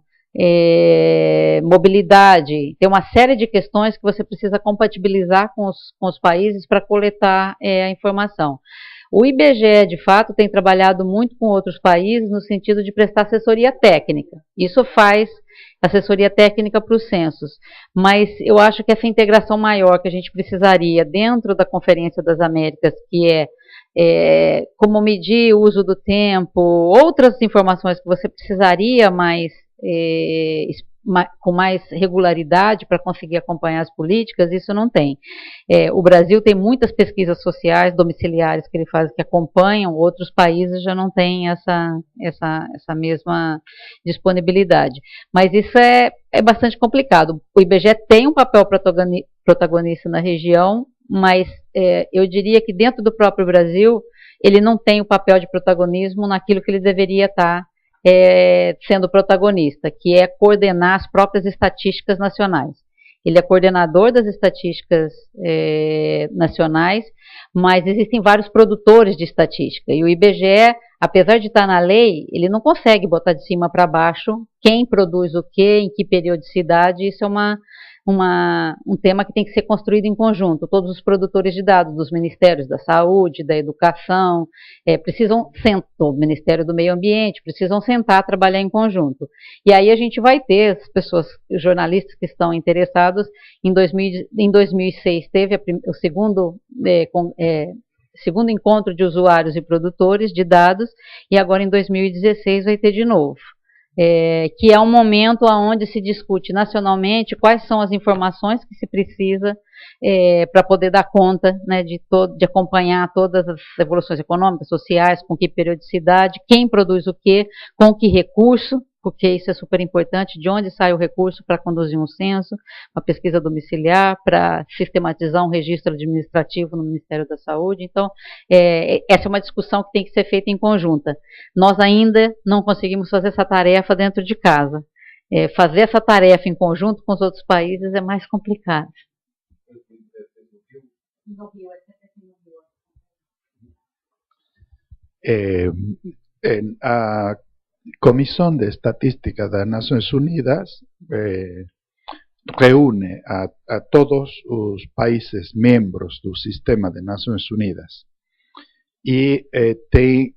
mobilidade. Tem uma série de questões que você precisa compatibilizar com os países para coletar a informação. O IBGE, de fato, tem trabalhado muito com outros países no sentido de prestar assessoria técnica. Isso faz assessoria técnica para os censos. Mas eu acho que essa integração maior que a gente precisaria dentro da Conferência das Américas, que é como medir o uso do tempo, outras informações que você precisaria com mais regularidade para conseguir acompanhar as políticas, isso não tem. O Brasil tem muitas pesquisas sociais domiciliares que ele faz, que acompanham, outros países já não têm essa mesma disponibilidade. Mas isso é bastante complicado. O IBGE tem um papel protagonista na região, mas eu diria que dentro do próprio Brasil, ele não tem o papel de protagonismo naquilo que ele deveria estar sendo protagonista, que é coordenar as próprias estatísticas nacionais. Ele é coordenador das estatísticas nacionais, mas existem vários produtores de estatística, e o IBGE, apesar de estar na lei, ele não consegue botar de cima para baixo quem produz o quê, em que periodicidade. Isso é um tema que tem que ser construído em conjunto. Todos os produtores de dados, dos Ministérios da Saúde, da Educação, do Ministério do Meio Ambiente, precisam sentar, trabalhar em conjunto. E aí a gente vai ter as pessoas, os jornalistas que estão interessados. Em 2006 teve o segundo encontro de usuários e produtores de dados, e agora em 2016 vai ter de novo. Que é um momento onde se discute nacionalmente quais são as informações que se precisa para poder dar conta, né, de acompanhar todas as evoluções econômicas, sociais, com que periodicidade, quem produz o quê, com que recurso, porque isso é super importante, de onde sai o recurso para conduzir um censo, uma pesquisa domiciliar, para sistematizar um registro administrativo no Ministério da Saúde. Então, essa é uma discussão que tem que ser feita em conjunta. Nós ainda não conseguimos fazer essa tarefa dentro de casa. Fazer essa tarefa em conjunto com os outros países é mais complicado. A Comisión de Estatística das Nações Unidas reúne a todos os países membros do Sistema de Nações Unidas e tem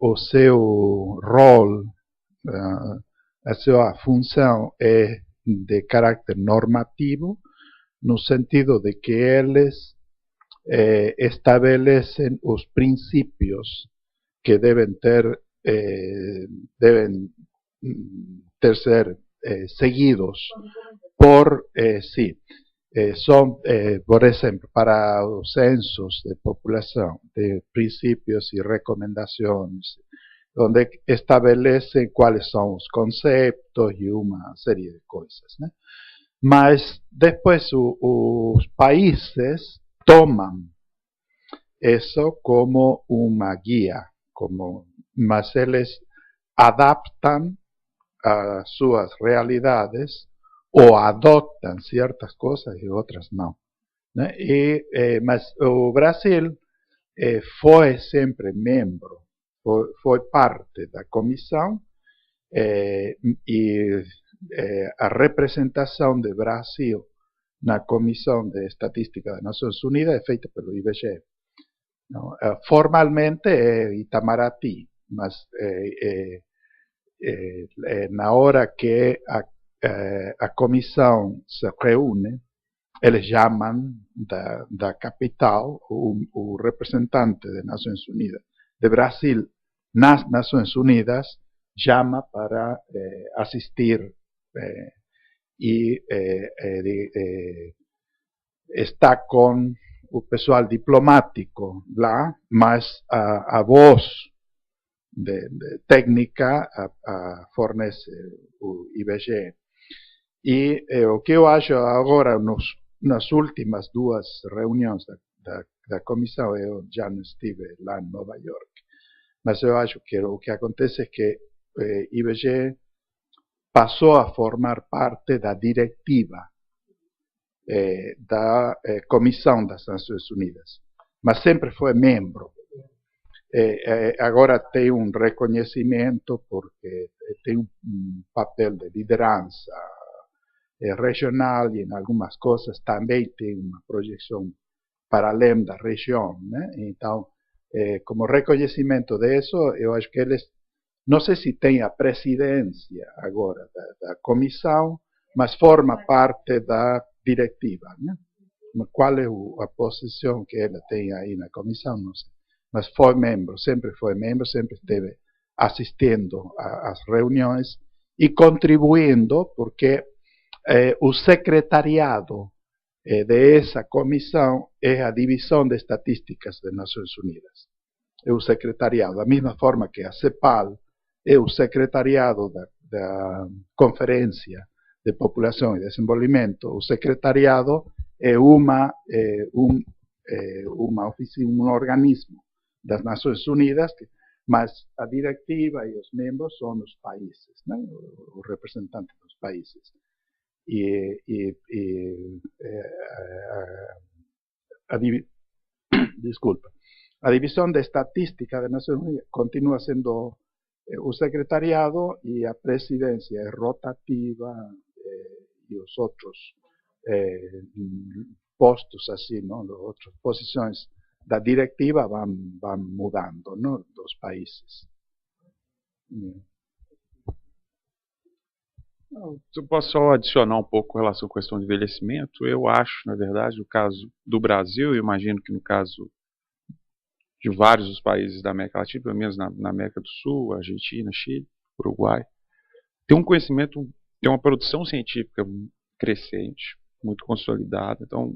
o seu rol, a sua função é de caráter normativo, no sentido de que eles estabelecem os princípios que devem ser seguidos por, por ejemplo, para los censos de población, de principios y recomendaciones, donde establecen cuáles son los conceptos y una serie de cosas, ¿no? Mas después los países toman eso como una guía, mas eles adaptam a suas realidades ou adotam certas coisas e outras não, né? Mas o Brasil foi sempre membro, foi parte da comissão, e a representação do Brasil na Comissão de Estatística das Nações Unidas é feita pelo IBGE. Não, formalmente é Itamaraty, mas na hora que a comissão se reúne, eles chamam da capital o representante das Nações Unidas. De Brasil, nas Nações Unidas, chama para assistir e está com o pessoal diplomático lá, mas a voz técnica fornece o IBGE. E o que eu acho agora, nas últimas duas reuniões da comissão, eu já não estive lá em Nova York, Mas eu acho que o que acontece é que IBGE passou a formar parte da diretiva da Comissão das Nações Unidas, mas sempre foi membro. Agora tem um reconhecimento porque tem um papel de liderança regional e em algumas coisas também tem uma projeção para além da região, né? Então, como reconhecimento disso, eu acho que eles, não sei se tem a presidência agora da comissão, mas forma parte da diretiva, né? Qual é a posição que ela tem aí na comissão, não sei. Mas foi membro, sempre esteve assistindo às reuniões e contribuindo, porque o secretariado dessa comissão é a Divisão de Estatísticas das Nações Unidas. É o secretariado, da mesma forma que a CEPAL é o secretariado da Conferência de População e Desenvolvimento. O secretariado é um organismo das Nações Unidas, mas a diretiva e os membros são os países, né? Os representantes dos países. Desculpa. A Divisão de Estatística das Nações Unidas continua sendo o secretariado e a presidência é rotativa e os outros postos assim, não? Outras posições da diretiva vão mudando, não? Dos países. Eu posso só adicionar um pouco com relação à questão de envelhecimento. Eu acho, na verdade, no caso do Brasil, eu imagino que no caso de vários dos países da América Latina, pelo menos na América do Sul, Argentina, Chile, Uruguai, tem um conhecimento, tem uma produção científica crescente, muito consolidada. Então,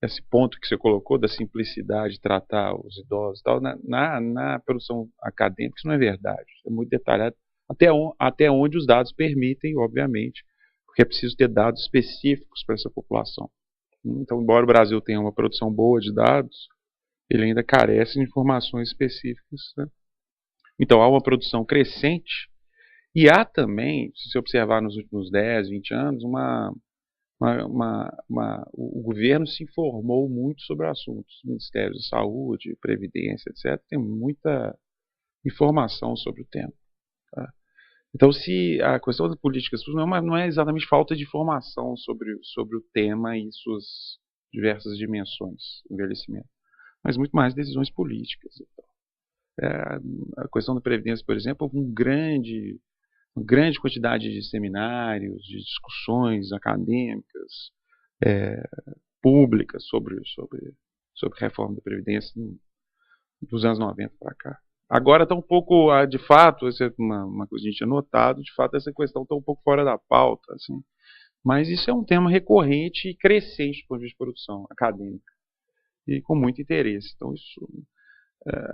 esse ponto que você colocou da simplicidade de tratar os idosos e tal, na produção acadêmica, isso não é verdade. É muito detalhado, até onde os dados permitem, obviamente, porque é preciso ter dados específicos para essa população. Então, embora o Brasil tenha uma produção boa de dados, ele ainda carece de informações específicas, né? Então, há uma produção crescente e há também, se você observar nos últimos 10, 20 anos, o governo se informou muito sobre assuntos. Ministérios de Saúde, Previdência, etc. Tem muita informação sobre o tema. Tá? Então, se a questão das políticas não é exatamente falta de informação sobre o tema e suas diversas dimensões, envelhecimento, mas muito mais decisões políticas. A questão da Previdência, por exemplo, houve uma grande quantidade de seminários, de discussões acadêmicas, públicas sobre reforma da Previdência dos anos 90 para cá. Agora está um pouco, de fato, essa é uma coisa que a gente tinha notado, de fato essa questão está um pouco fora da pauta, assim, mas isso é um tema recorrente e crescente do ponto de vista de produção acadêmica, e com muito interesse. Então, isso,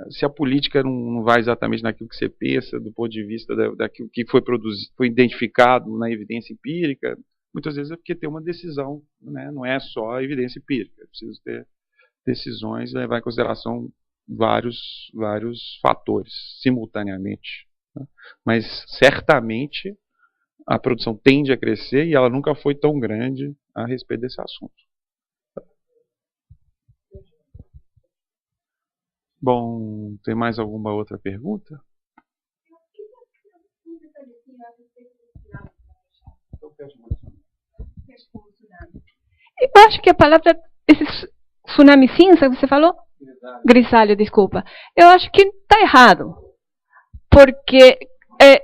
se a política não vai exatamente naquilo que você pensa, do ponto de vista daquilo que foi produzido, foi identificado na evidência empírica, muitas vezes é porque tem uma decisão, né? Não é só a evidência empírica, é preciso ter decisões e levar em consideração vários fatores simultaneamente, né? Mas certamente a produção tende a crescer e ela nunca foi tão grande a respeito desse assunto. Bom, tem mais alguma outra pergunta? Eu acho que a palavra, esse tsunami cinza que você falou, grisalho, desculpa, eu acho que está errado, porque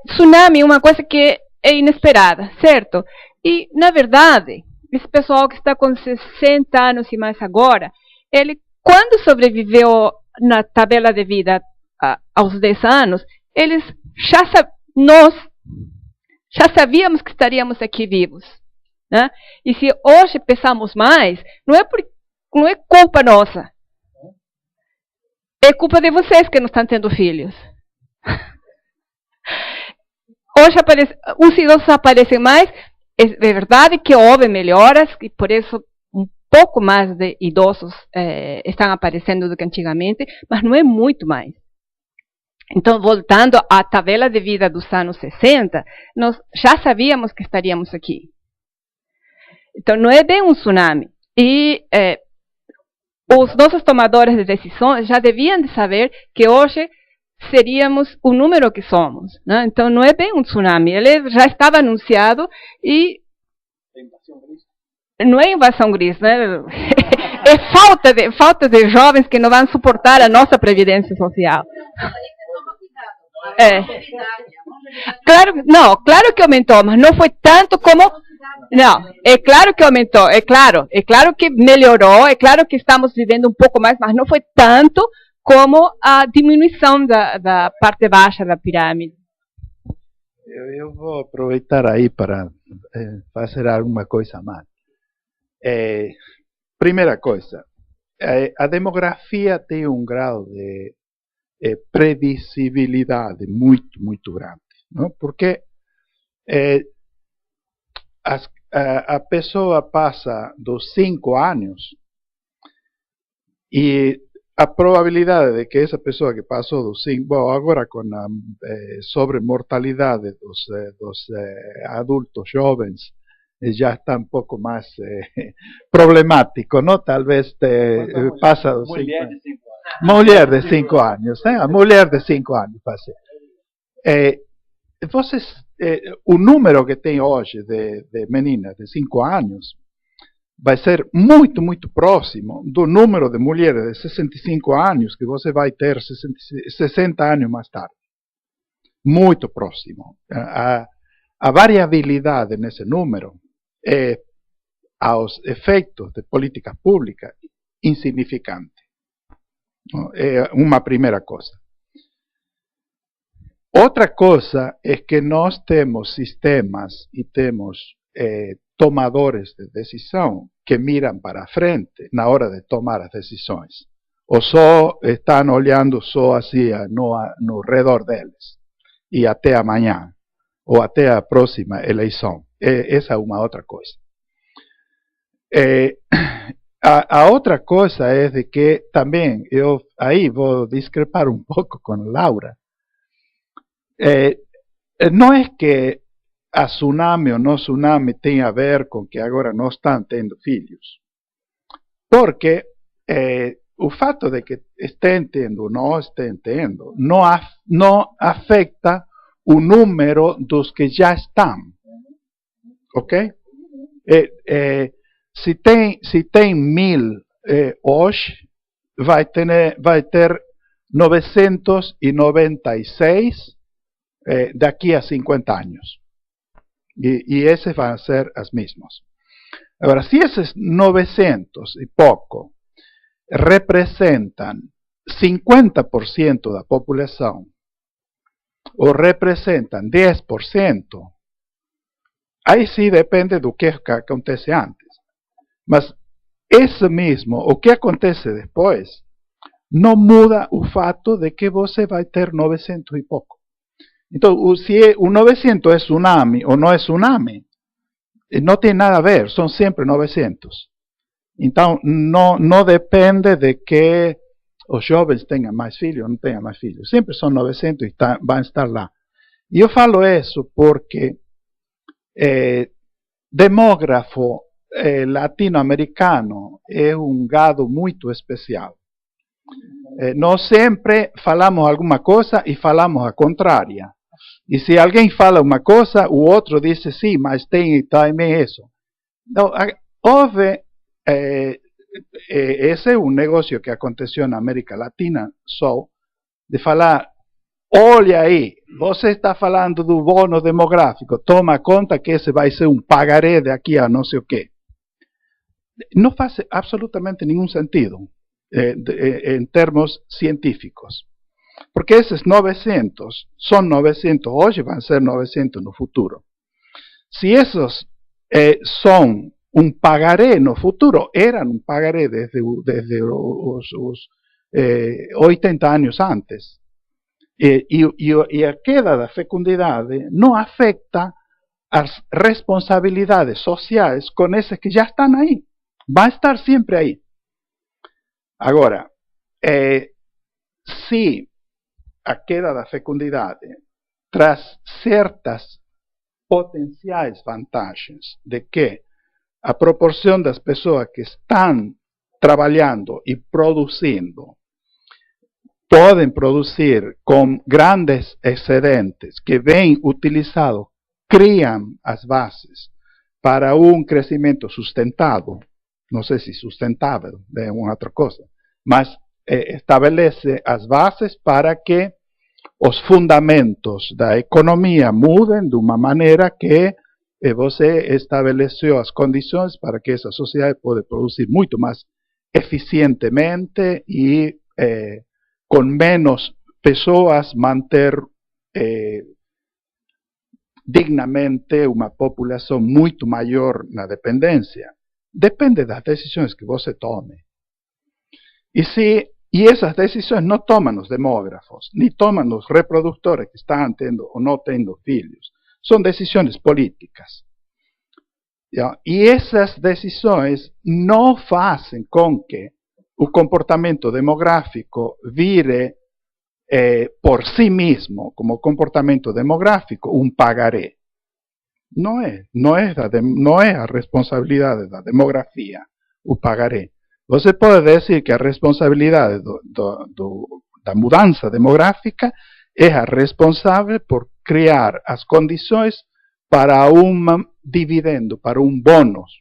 tsunami é uma coisa que é inesperada, certo? E, na verdade, esse pessoal que está com 60 anos e mais agora, ele, quando sobreviveu na tabela de vida aos 10 anos, nós já sabíamos que estaríamos aqui vivos, né? E se hoje pesamos mais, não é culpa nossa. É culpa de vocês que não estão tendo filhos. Hoje os idosos aparecem mais. É verdade que houve melhoras e por isso um pouco mais de idosos estão aparecendo do que antigamente, mas não é muito mais. Então, voltando à tabela de vida dos anos 60, nós já sabíamos que estaríamos aqui. Então, não é bem um tsunami. E os nossos tomadores de decisões já deviam de saber que hoje seríamos o número que somos, né? Então, não é bem um tsunami. Ele já estava anunciado e não é invasão gris, né? É falta de jovens que não vão suportar a nossa previdência social. Claro que aumentou, mas não foi tanto como... Não, é claro que aumentou, é claro que melhorou, é claro que estamos vivendo um pouco mais, mas não foi tanto como a diminuição da parte baixa da pirâmide. Eu vou aproveitar aí para fazer alguma coisa a mais. Primeira coisa, a demografia tem um grau de previsibilidade muito, muito grande, não? Porque a pessoa passa dos 5 anos e a probabilidade de que essa pessoa que passou dos 5, bom, agora com a sobremortalidade dos adultos jovens, já está um pouco mais problemático, não? Talvez passa dos 5 anos. Mulher de 5 anos, né? A mulher de 5 anos passa. O número que tem hoje de meninas de 5 anos vai ser muito, muito próximo do número de mulheres de 65 anos que você vai ter 60 anos mais tarde. Muito próximo. A variabilidade nesse número é, aos efeitos de política pública, insignificante. É uma primeira coisa. Outra coisa é que nós temos sistemas e temos tomadores de decisão que miram para a frente na hora de tomar as decisões. Ou só estão olhando só assim no redor deles. E até amanhã, ou até a próxima eleição. Essa é uma outra coisa. A outra coisa é de que também, eu aí vou discrepar um pouco com Laura. Não é que a tsunami ou não tsunami tem a ver com que agora não estão tendo filhos. Porque o fato de que estén tendo ou não estén tendo não afeta o número dos que já estão. Ok? Se tem 1000 hoje, vai ter 996 daqui a 50 anos. E esses vão ser as mesmas. Agora, se esses 900 e pouco representam 50% da população, ou representam 10%, aí sim depende do que acontece antes. Mas esse mesmo, o que acontece depois, não muda o fato de que você vai ter 900 e pouco. Então, se o 900 é tsunami ou não é tsunami, não tem nada a ver, são sempre 900. Então, não depende de que os jovens tenham mais filhos ou não tenham mais filhos. Sempre são 900 e vão estar lá. E eu falo isso porque demógrafo latino-americano é um gado muito especial. Nós sempre falamos alguma coisa e falamos a contrária. E se alguém fala uma coisa, o outro diz sim, mas tem também isso. Então, houve... esse é um negócio que aconteceu na América Latina só, de falar, olha aí, você está falando do bono demográfico, toma conta que esse vai ser um pagaré daqui a não sei o quê. Não faz absolutamente nenhum sentido em termos científicos. Porque esses 900 são 900 hoje, vão ser 900 no futuro. Se esses são um pagaré no futuro, eram um pagaré desde os 80 anos antes. E a queda da fecundidade não afeta as responsabilidades sociais com esses que já estão aí. Vai estar sempre aí. Agora, se a queda da fecundidade traz certas potenciais vantagens de que a proporção das pessoas que estão trabalhando e produzindo podem produzir com grandes excedentes que bem utilizados criam as bases para um crescimento sustentado, não sei se sustentável é uma outra coisa, mas estabelece as bases para que os fundamentos da economia mudem de uma maneira que você estabeleceu as condições para que essa sociedade possa produzir muito mais eficientemente e com menos pessoas manter dignamente uma população muito maior na dependência. Depende das decisões que você tome. E essas decisões não tomam os demógrafos, nem tomam os reprodutores que estão tendo ou não tendo filhos. São decisões políticas. E essas decisões não fazem com que o comportamento demográfico vire por si mesmo, como comportamento demográfico, um pagaré. Não é a responsabilidade da demografia o pagaré. Você pode dizer que a responsabilidade da mudança demográfica é a responsável por criar as condições para um dividendo, para um bônus.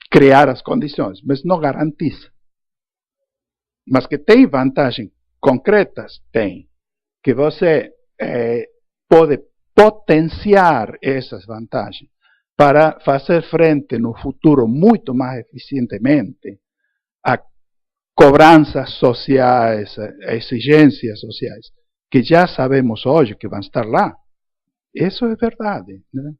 Criar as condições, mas não garantiza. Mas que tem vantagens concretas, tem. Que você pode potenciar essas vantagens para fazer frente no futuro muito mais eficientemente a cobranças sociais, a exigências sociais, que já sabemos hoje que vão estar lá. Isso é verdade, né?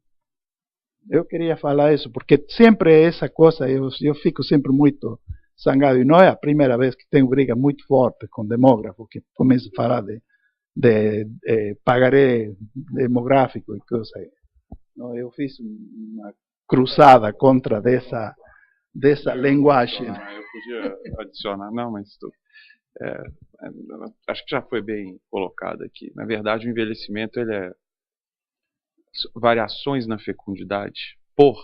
Eu queria falar isso, porque sempre essa coisa, eu fico sempre muito zangado, e não é a primeira vez que tenho briga muito forte com demógrafo, que começa a falar de pagaré demográfico e coisa. Eu fiz uma cruzada contra dessa linguagem. Eu podia adicionar, não, mas acho que já foi bem colocado aqui. Na verdade, o envelhecimento ele é variações na fecundidade por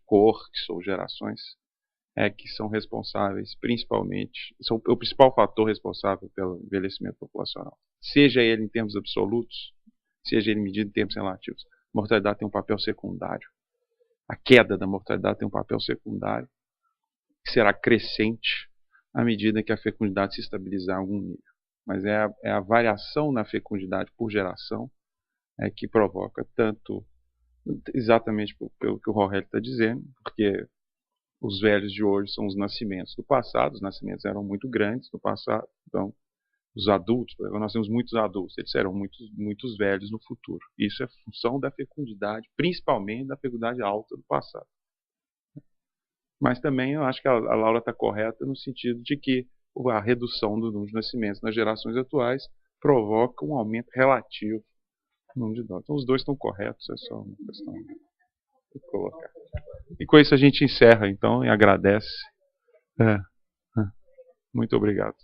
cor, que são gerações, que são responsáveis, principalmente, são o principal fator responsável pelo envelhecimento populacional. Seja ele em termos absolutos, seja ele medido em termos relativos. A mortalidade tem um papel secundário. A queda da mortalidade tem um papel secundário, que será crescente à medida que a fecundidade se estabilizar em algum nível. Mas é a variação na fecundidade por geração que provoca tanto, exatamente pelo que o Rohel está dizendo, porque os velhos de hoje são os nascimentos do passado, os nascimentos eram muito grandes no passado, então os adultos, nós temos muitos adultos, eles serão muitos velhos no futuro. Isso é função da fecundidade, principalmente da fecundidade alta do passado. Mas também eu acho que a Laura está correta no sentido de que a redução do número de nascimentos nas gerações atuais provoca um aumento relativo no número de idosos. Então os dois estão corretos, é só uma questão de colocar. E com isso a gente encerra então e agradece. Muito obrigado.